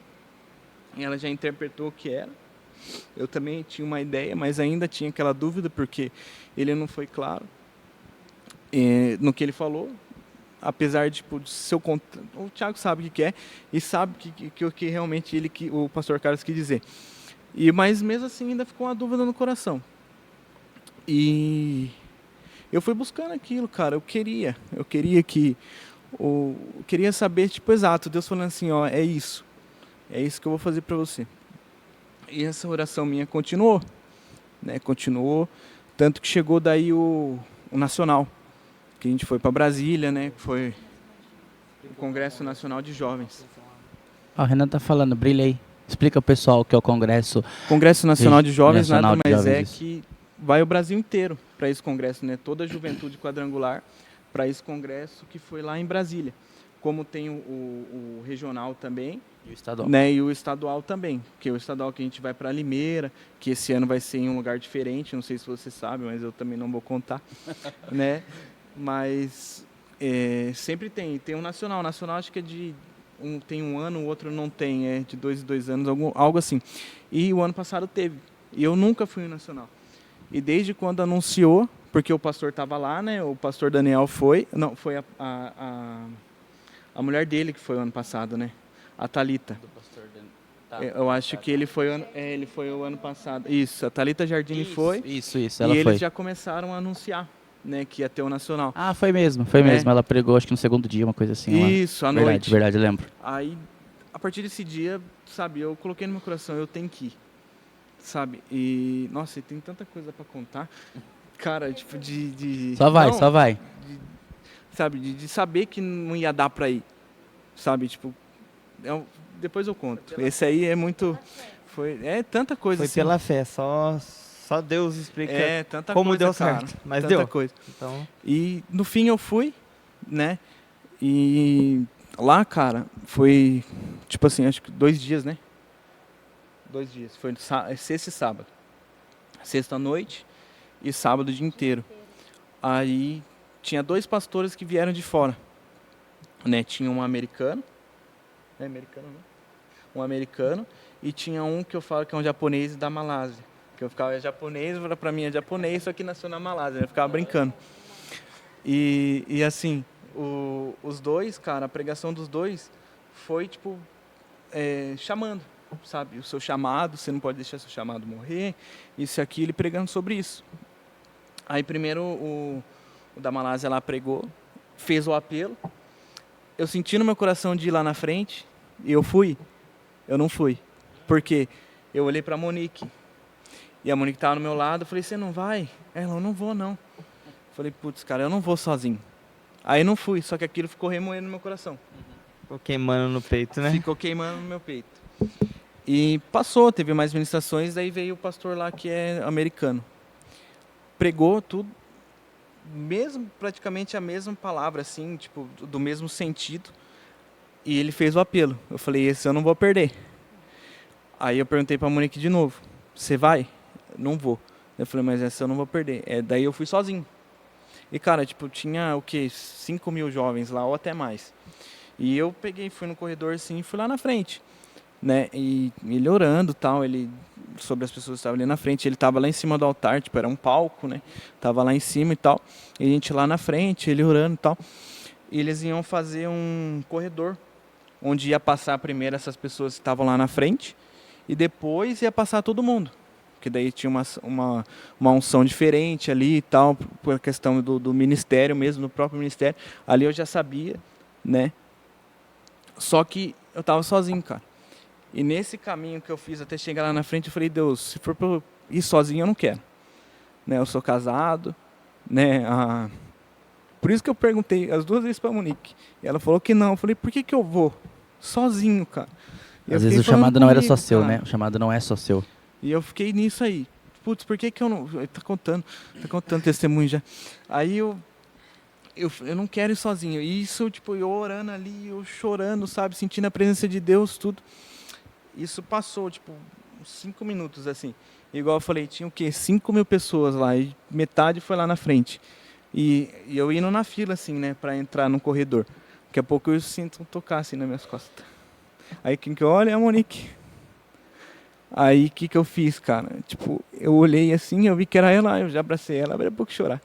E ela já interpretou o que era. Eu também tinha uma ideia, mas ainda tinha aquela dúvida, porque ele não foi claro no que ele falou. Apesar de, tipo, de seu o Thiago sabe o que é e sabe o que realmente o pastor Carlos quis dizer. Mas mesmo assim ainda ficou uma dúvida no coração. E eu fui buscando aquilo, cara. Eu queria saber, tipo, exato, Deus falando assim, ó, é isso que eu vou fazer para você. E essa oração minha continuou, né? Continuou, tanto que chegou daí o Nacional, que a gente foi para Brasília, né? Foi o Congresso Nacional de Jovens. O Renan tá falando, brilha aí. Explica ao pessoal o que é o Congresso Nacional de Jovens, Nacional nada de mais Jovens. que vai o Brasil inteiro para esse congresso, né? Toda a juventude quadrangular para esse congresso que foi lá em Brasília. Como tem o regional também, E o estadual. né? E o estadual também, que é o estadual que a gente vai para Limeira, que esse ano vai ser em um lugar diferente, não sei se você sabe, mas eu também não vou contar, né? Mas sempre tem um nacional. O nacional acho que é tem um ano, o outro não tem, é de 2 em 2 anos, algo assim. E o ano passado teve, e eu nunca fui no nacional. E desde quando anunciou, porque o pastor estava lá, né? O pastor Daniel foi a mulher dele que foi o ano passado, né? A Thalita. Do pastor Eu acho que ele foi o ano passado. Isso, a Thalita Jardini foi. Isso, ela e foi. eles já começaram a anunciar, né, que ia ter o nacional. Ah, foi mesmo. Ela pregou, acho que no segundo dia, uma coisa assim. Isso, à verdade, noite. Verdade, lembro. Aí, a partir desse dia, sabe, eu coloquei no meu coração, eu tenho que ir, sabe? E, nossa, tem tanta coisa para contar. Cara, tipo, Só vai. Sabe, de saber que não ia dar para ir, sabe? Tipo, depois eu conto. Esse aí é muito... tanta coisa Foi assim. pela fé, só Deus explica tanta como coisa, deu cara, certo. Mas tanta deu. coisa. Então, E no fim eu fui, né? E lá, cara, foi tipo assim, acho que 2 dias, né? 2 dias. Foi sexta e sábado. Sexta à noite e sábado o dia inteiro. Aí tinha 2 pastores que vieram de fora, né? Tinha um americano. É americano, né? um americano, e tinha um que eu falo que é um japonês da Malásia. Que eu ficava japonês, para mim é japonês, só que nasceu na Malásia, eu ficava brincando. E assim, os dois, cara, a pregação dos dois foi tipo chamando, sabe? O seu chamado, você não pode deixar seu chamado morrer, isso e aquilo, ele pregando sobre isso. Aí primeiro o da Malásia lá pregou, fez o apelo, eu senti no meu coração de ir lá na frente, e eu fui, eu não fui, porque eu olhei pra Monique, e a Monique tava no meu lado, eu falei, você não vai? Ela, eu não vou não. Eu falei, putz, cara, eu não vou sozinho. Aí não fui, só que aquilo ficou remoendo no meu coração. Ficou queimando no peito, né? Ficou queimando no meu peito. E passou, teve mais ministrações, daí veio o pastor lá que é americano. Pregou tudo, mesmo praticamente a mesma palavra, assim, tipo, do mesmo sentido. E ele fez o apelo. Eu falei, esse eu não vou perder. Aí eu perguntei pra Monique de novo, você vai? Não vou. Eu falei, mas essa eu não vou perder. Daí eu fui sozinho. E cara, tipo, tinha o quê? 5.000 jovens lá, ou até mais. E eu peguei, fui no corredor assim, e fui lá na frente, né? E ele orando e tal, ele sobre as pessoas que estavam ali na frente, ele estava lá em cima do altar, tipo, era um palco, né? Tava lá em cima e tal. E a gente lá na frente, ele orando e tal. E eles iam fazer um corredor, onde ia passar primeiro essas pessoas que estavam lá na frente, e depois ia passar todo mundo. Porque daí tinha uma unção diferente ali e tal, por questão do ministério mesmo, do próprio ministério. Ali eu já sabia, né? Só que eu tava sozinho, cara. E nesse caminho que eu fiz até chegar lá na frente, eu falei, Deus, se for pra eu ir sozinho, eu não quero. Né? Eu sou casado, né? Por isso que eu perguntei as 2 vezes pra Monique. E ela falou que não. Eu falei, por que que eu vou? Sozinho, cara. Às vezes o chamado não era só seu, né? O chamado não é só seu. E eu fiquei nisso aí. Putz, por que que eu não... Tá contando testemunho já. Aí eu não quero ir sozinho. E isso, tipo, eu orando ali, eu chorando, sabe? Sentindo a presença de Deus, tudo. Isso passou, tipo, uns 5 minutos, assim. Igual eu falei, tinha o quê? 5.000 pessoas lá. E metade foi lá na frente. E eu indo na fila, assim, né? Pra entrar no corredor. Daqui a pouco eu sinto tocar, assim, nas minhas costas. Aí quem que olha é a Monique. Aí, o que eu fiz, cara? Tipo, eu olhei assim, eu vi que era ela, eu já abracei ela, abri a boca e chorar.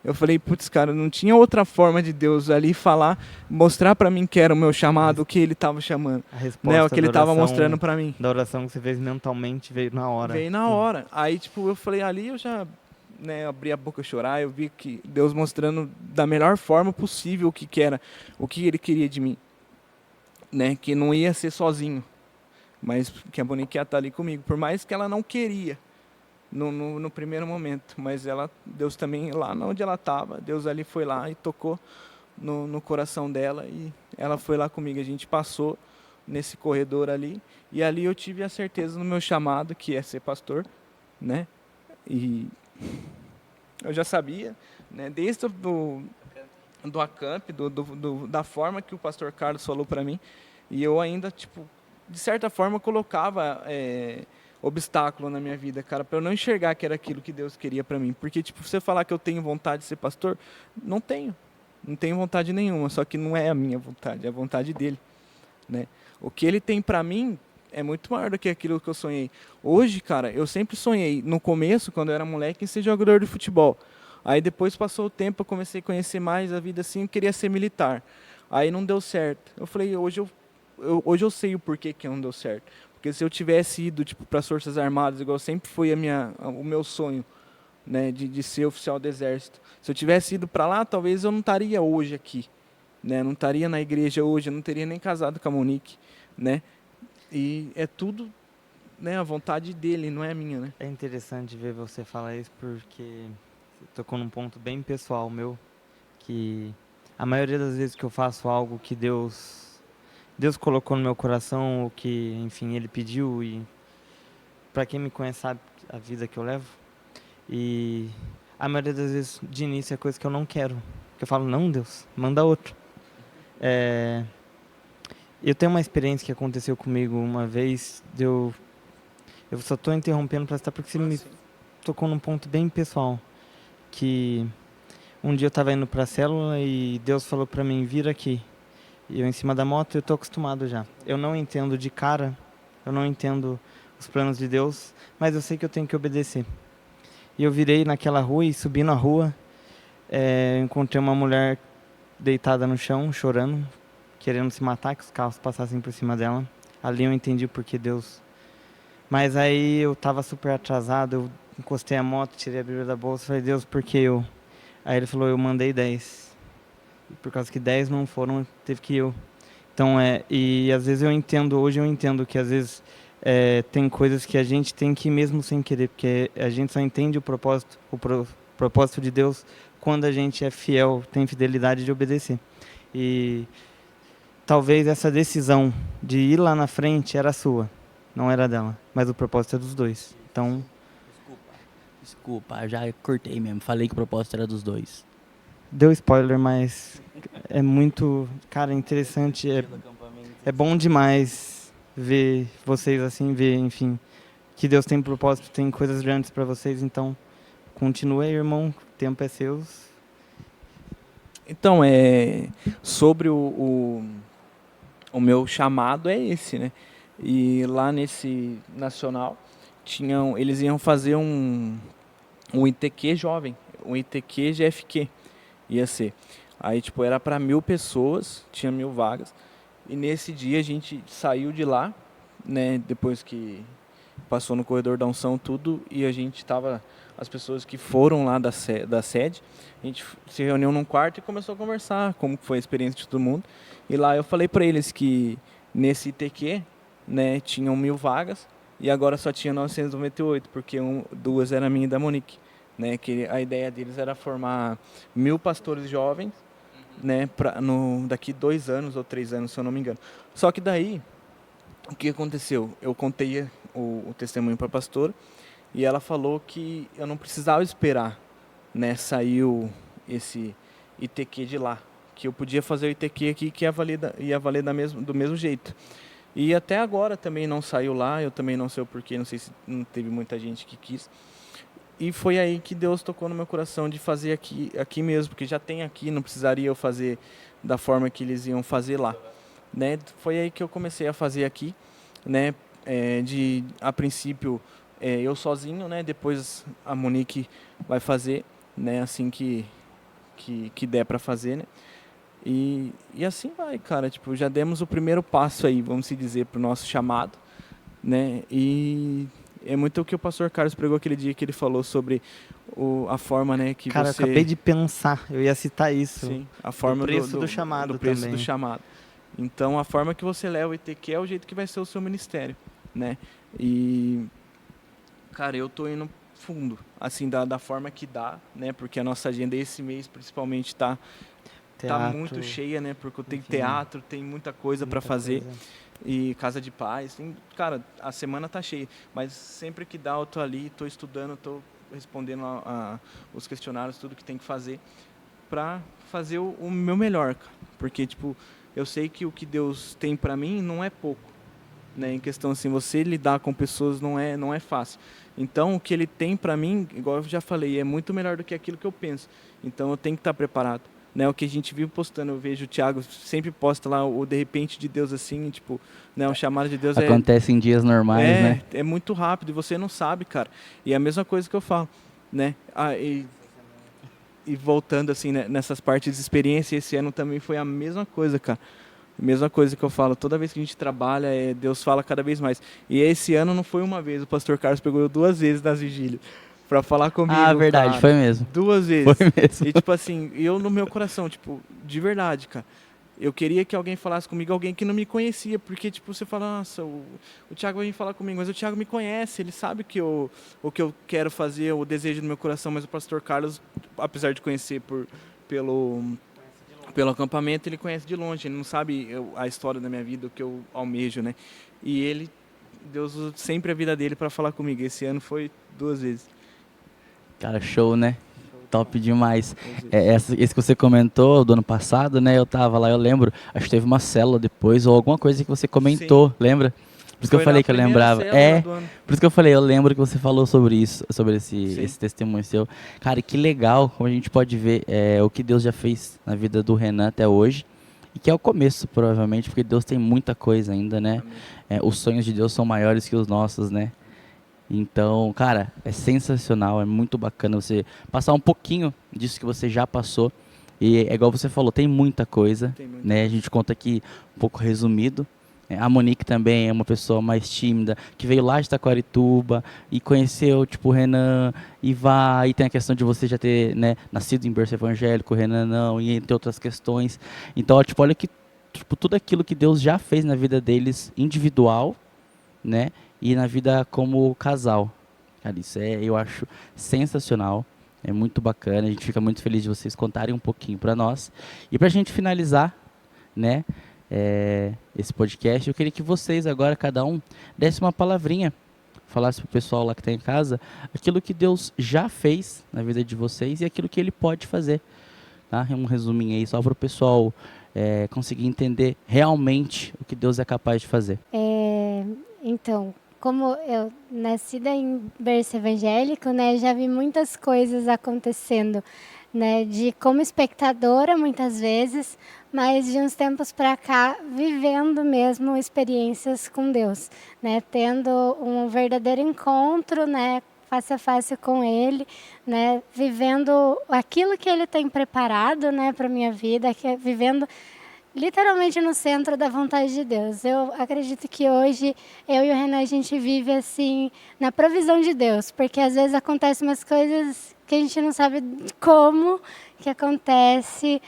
Eu falei, putz, cara, não tinha outra forma de Deus ali falar, mostrar pra mim que era o meu chamado, o que ele tava chamando. A resposta Né, o que ele tava oração, mostrando pra mim. Da oração que você fez mentalmente veio na hora. Veio na hora. Aí, tipo, eu falei, ali eu já, né, abri a boca a chorar, eu vi que Deus mostrando da melhor forma possível o que era, o que ele queria de mim. Né, que não ia ser sozinho. Mas que a Monique ia estar ali comigo, por mais que ela não queria no primeiro momento, mas Deus também lá onde ela estava, Deus ali foi lá e tocou no coração dela e ela foi lá comigo, a gente passou nesse corredor ali e ali eu tive a certeza no meu chamado que é ser pastor, né? E eu já sabia, né? Desde do acamp, da forma que o pastor Carlos falou para mim, e eu ainda, tipo, de certa forma, colocava obstáculo na minha vida, cara, para eu não enxergar que era aquilo que Deus queria para mim. Porque, tipo, você falar que eu tenho vontade de ser pastor, não tenho vontade nenhuma, só que não é a minha vontade, é a vontade dele, né? O que ele tem para mim é muito maior do que aquilo que eu sonhei. Hoje, cara, eu sempre sonhei, no começo, quando eu era moleque, em ser jogador de futebol. Aí depois passou o tempo, eu comecei a conhecer mais a vida assim, eu queria ser militar. Aí não deu certo. Eu falei, hoje eu sei o porquê que não deu certo. Porque se eu tivesse ido tipo, para as Forças Armadas, igual sempre foi o meu sonho, né, de ser oficial do Exército. Se eu tivesse ido para lá, talvez eu não estaria hoje aqui. Né? Não estaria na igreja hoje, eu não teria nem casado com a Monique. Né? E é tudo, né, a vontade dele, não é a minha. Né? É interessante ver você falar isso porque você tocou num ponto bem pessoal meu, que a maioria das vezes que eu faço algo que Deus colocou no meu coração, o que, enfim, Ele pediu, e para quem me conhece sabe a vida que eu levo, e a maioria das vezes, de início, é coisa que eu não quero, que eu falo, não, Deus, manda outro. Eu tenho uma experiência que aconteceu comigo uma vez, eu só estou interrompendo para citar porque você me tocou num ponto bem pessoal, que um dia eu estava indo para a célula e Deus falou para mim, vir aqui. E eu em cima da moto, eu tô acostumado já. Eu não entendo de cara, eu não entendo os planos de Deus, mas eu sei que eu tenho que obedecer. E eu virei naquela rua e subi na rua, encontrei uma mulher deitada no chão, chorando, querendo se matar, que os carros passassem por cima dela. Ali eu entendi por que Deus. Mas aí eu tava super atrasado, eu encostei a moto, tirei a Bíblia da bolsa, falei, Deus, por que eu? Aí ele falou, eu mandei 10. E por causa que 10 não foram, teve que eu. Então, e às vezes hoje eu entendo que às vezes tem coisas que a gente tem que ir mesmo sem querer, porque a gente só entende o propósito, propósito de Deus quando a gente é fiel, tem fidelidade de obedecer. E talvez essa decisão de ir lá na frente era sua, não era dela, mas o propósito é dos dois. Então, Desculpa, eu já cortei mesmo. Falei que o propósito era dos dois. deu spoiler, mas é muito, cara, interessante, é bom demais ver vocês assim, ver, enfim, que Deus tem propósito, tem coisas grandes para vocês, então continue aí, irmão, o tempo é seu. Então, sobre o meu chamado é esse, né? E lá nesse nacional, eles iam fazer um ITQ jovem, um ITQ GFQ, ia ser. Aí, tipo, era para 1.000 pessoas, tinha 1.000 vagas. E nesse dia a gente saiu de lá, né? Depois que passou no corredor da unção tudo, e a gente tava, as pessoas que foram lá da sede, a gente se reuniu num quarto e começou a conversar como foi a experiência de todo mundo. E lá eu falei para eles que nesse ITQ, né, tinham 1.000 vagas e agora só tinha 998, porque duas era minha e da Monique, né, que a ideia deles era formar 1.000 pastores jovens, né, daqui 2 anos ou 3 anos, se eu não me engano. Só que daí, o que aconteceu? Eu contei o testemunho para a pastora e ela falou que eu não precisava esperar, né, saiu esse ITQ de lá, que eu podia fazer o ITQ aqui que ia valer do mesmo jeito. E até agora também não saiu lá, eu também não sei o porquê, não sei se não teve muita gente que quis. E foi aí que Deus tocou no meu coração de fazer aqui mesmo, porque já tem aqui, não precisaria eu fazer da forma que eles iam fazer lá, né? Foi aí que eu comecei a fazer aqui, né? A princípio eu sozinho, né? Depois a Monique vai fazer, né? Assim que der para fazer, né? E assim vai, cara. Tipo, já demos o primeiro passo aí, vamos se dizer, para o nosso chamado, né? E é muito o que o pastor Carlos pregou aquele dia que ele falou sobre a forma, né, que cara, você... eu acabei de pensar, eu ia citar isso. Sim, a forma do preço do chamado do preço também. do chamado. Então, a forma que você leva o ITQ é o jeito que vai ser o seu ministério, né? E, cara, eu tô indo fundo, assim, da forma que dá, né? Porque a nossa agenda esse mês, principalmente, tá muito cheia, né? Porque tem teatro, tem muita coisa para fazer. E casa de paz. Cara, a semana tá cheia. Mas sempre que dá, eu tô ali, tô estudando, tô respondendo os questionários, tudo que tem que fazer, para fazer o meu melhor, cara. Porque, tipo, eu sei que o que Deus tem para mim não é pouco, né? Em questão assim, você lidar com pessoas não é fácil. Então, o que Ele tem para mim, igual eu já falei, é muito melhor do que aquilo que eu penso. Então, eu tenho que estar preparado. Né, o que a gente vive postando, eu vejo o Thiago sempre posta lá o de repente de Deus assim, tipo, né, o chamado de Deus acontece em dias normais, né? É muito rápido e você não sabe, cara. E é a mesma coisa que eu falo, né? E voltando assim, né, nessas partes de experiência, esse ano também foi a mesma coisa, cara. A mesma coisa que eu falo, toda vez que a gente trabalha, Deus fala cada vez mais. E esse ano não foi uma vez, o pastor Carlos pegou eu 2 vezes nas vigílias pra falar comigo. Ah, verdade, cara. Foi mesmo. 2 vezes. Foi mesmo. E tipo assim, eu no meu coração, tipo, de verdade, cara, eu queria que alguém falasse comigo, alguém que não me conhecia, porque tipo, você fala, nossa, o Thiago vai vir falar comigo, mas o Thiago me conhece, ele sabe o que eu quero fazer, o desejo do meu coração, mas o pastor Carlos, apesar de conhecer pelo acampamento, ele conhece de longe, ele não sabe a história da minha vida, o que eu almejo, né? E Deus usa sempre a vida dele para falar comigo. Esse ano foi 2 vezes. Cara, show, né? Top demais. Esse que você comentou do ano passado, né? Eu tava lá, eu lembro. Acho que teve uma célula depois, ou alguma coisa que você comentou, sim. Lembra? Por isso que eu falei que eu lembrava. Por isso que eu falei, eu lembro que você falou sobre isso, sobre esse testemunho seu. Cara, que legal como a gente pode ver o que Deus já fez na vida do Renan até hoje. e que é o começo, provavelmente, porque Deus tem muita coisa ainda, né? Os sonhos de Deus são maiores que os nossos, né? Então, cara, é sensacional, é muito bacana você passar um pouquinho disso que você já passou. E é igual você falou, tem muita coisa, né? A gente conta aqui um pouco resumido. A Monique também é uma pessoa mais tímida, que veio lá de Taquarituba e conheceu, tipo, o Renan, e vai, e tem a questão de você já ter, né, nascido em berço evangélico, o Renan não, e entre outras questões. Então, tipo, olha que, tipo, tudo aquilo que Deus já fez na vida deles individual, né? E na vida como casal. Cara, isso eu acho sensacional. É muito bacana. A gente fica muito feliz de vocês contarem um pouquinho para nós. E para a gente finalizar, né, esse podcast, eu queria que vocês agora, cada um, desse uma palavrinha. Falasse pro pessoal lá que está em casa aquilo que Deus já fez na vida de vocês e aquilo que Ele pode fazer. Tá? Um resuminho aí só para o pessoal conseguir entender realmente o que Deus é capaz de fazer. Então, como eu nascida em berço evangélico, né, já vi muitas coisas acontecendo, né, de como espectadora muitas vezes, mas de uns tempos para cá vivendo mesmo experiências com Deus, né, tendo um verdadeiro encontro, né, face a face com Ele, né, vivendo aquilo que Ele tem preparado, né, para minha vida, vivendo literalmente no centro da vontade de Deus. Eu acredito que hoje eu e o Renan, a gente vive assim na provisão de Deus, porque às vezes acontecem umas coisas que a gente não sabe como que acontece,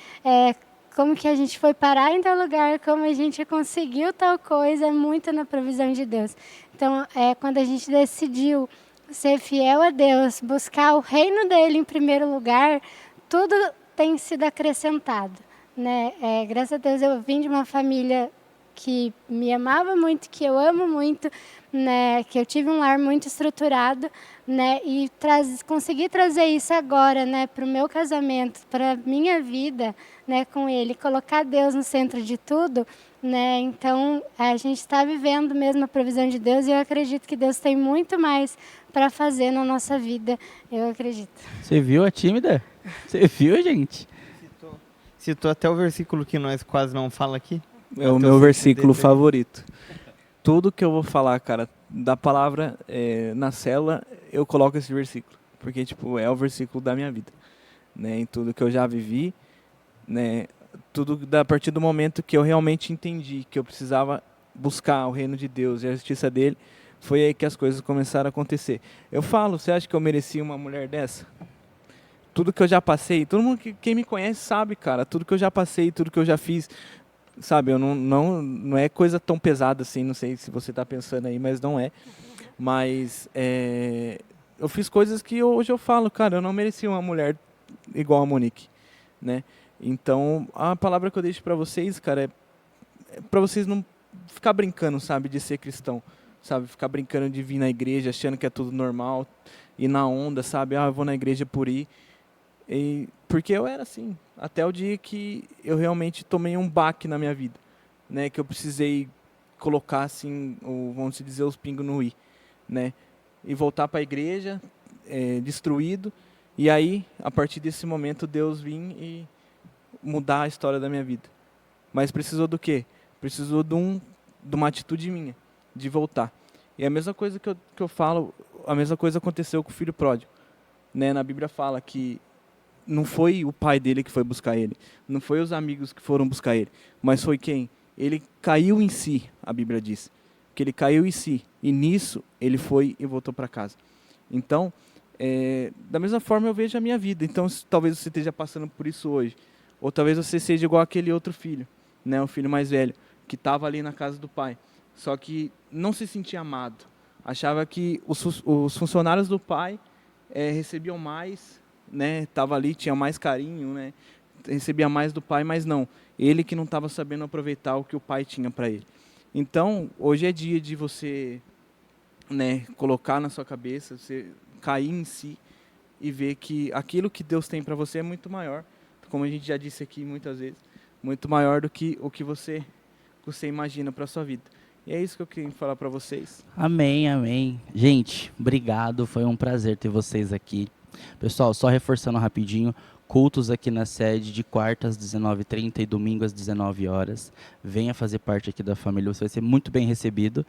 como que a gente foi parar em tal lugar, como a gente conseguiu tal coisa, é muito na provisão de Deus. Então, quando a gente decidiu ser fiel a Deus, buscar o reino dele em primeiro lugar, tudo tem sido acrescentado. Né? Graças a Deus eu vim de uma família que me amava muito, que eu amo muito, né? Que eu tive um lar muito estruturado, né? E conseguir trazer isso agora, né? Para o meu casamento, para a minha vida, né? Com ele, colocar Deus no centro de tudo, né? Então a gente está vivendo mesmo a provisão de Deus e eu acredito que Deus tem muito mais para fazer na nossa vida, eu acredito. Você viu a tímida? Você viu, gente? Citou até o versículo que nós quase não fala aqui. É o meu versículo favorito. Tudo que eu vou falar, cara, da palavra na célula, eu coloco esse versículo. Porque, tipo, é o versículo da minha vida. Né? Em tudo que eu já vivi, né? Tudo a partir do momento que eu realmente entendi que eu precisava buscar o reino de Deus e a justiça dele, foi aí que as coisas começaram a acontecer. Eu falo, você acha que eu merecia uma mulher dessa? Tudo que eu já passei, todo mundo quem me conhece sabe, cara, tudo que eu já passei, tudo que eu já fiz, sabe, eu não é coisa tão pesada assim, não sei se você está pensando aí, mas não é. Mas eu fiz coisas que hoje eu falo, cara, eu não merecia uma mulher igual a Monique, né? Então, a palavra que eu deixo para vocês, cara, é para vocês não ficar brincando, sabe, de ser cristão, sabe, ficar brincando de vir na igreja, achando que é tudo normal, ir na onda, sabe, eu vou na igreja por ir. Porque eu era assim, até o dia que eu realmente tomei um baque na minha vida, né, que eu precisei colocar assim, vamos dizer, os pingos no i, né, e voltar para a igreja, destruído, e aí, a partir desse momento, Deus vir e mudar a história da minha vida. Mas precisou do quê? Precisou de uma atitude minha, de voltar. E a mesma coisa que eu falo, a mesma coisa aconteceu com o filho pródigo, né, na Bíblia fala que não foi o pai dele que foi buscar ele, não foi os amigos que foram buscar ele, mas foi quem? Ele caiu em si, a Bíblia diz, que ele caiu em si, e nisso ele foi e voltou para casa. Então, da mesma forma eu vejo a minha vida, então talvez você esteja passando por isso hoje, ou talvez você seja igual aquele outro filho, né, o filho mais velho, que estava ali na casa do pai, só que não se sentia amado, achava que os funcionários do pai recebiam mais, né, tava ali, tinha mais carinho, né, recebia mais do pai, mas não, ele que não estava sabendo aproveitar o que o pai tinha para ele. Então, hoje é dia de você, né, colocar na sua cabeça, você cair em si e ver que aquilo que Deus tem para você é muito maior, como a gente já disse aqui muitas vezes, muito maior do que o que você imagina para sua vida. E é isso que eu queria falar para vocês. Amém, amém. Gente, obrigado, foi um prazer ter vocês aqui. Pessoal, só reforçando rapidinho, cultos aqui na sede de quarta às 19h30 e domingo às 19 horas. Venha fazer parte aqui da família, você vai ser muito bem recebido,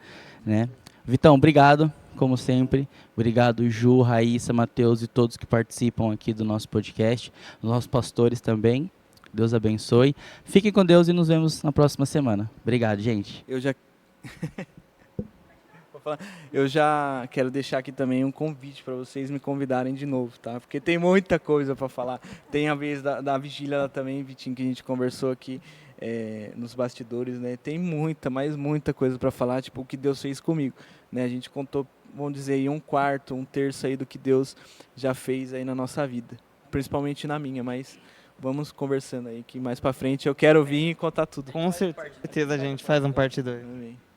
né? Vitão, obrigado, como sempre. Obrigado, Ju, Raíssa, Matheus e todos que participam aqui do nosso podcast. Os nossos pastores também. Deus abençoe. Fiquem com Deus e nos vemos na próxima semana. Obrigado, gente. Eu já quero deixar aqui também um convite para vocês me convidarem de novo, tá? Porque tem muita coisa para falar. Tem a vez da vigília lá também, Vitinho, que a gente conversou aqui nos bastidores, né? Tem muita coisa para falar, tipo, o que Deus fez comigo, né? A gente contou, vamos dizer, aí um quarto, um terço aí do que Deus já fez aí na nossa vida. Principalmente na minha, mas vamos conversando aí, que mais para frente eu quero vir e contar tudo. Com certeza a gente faz um parte 2. Amém.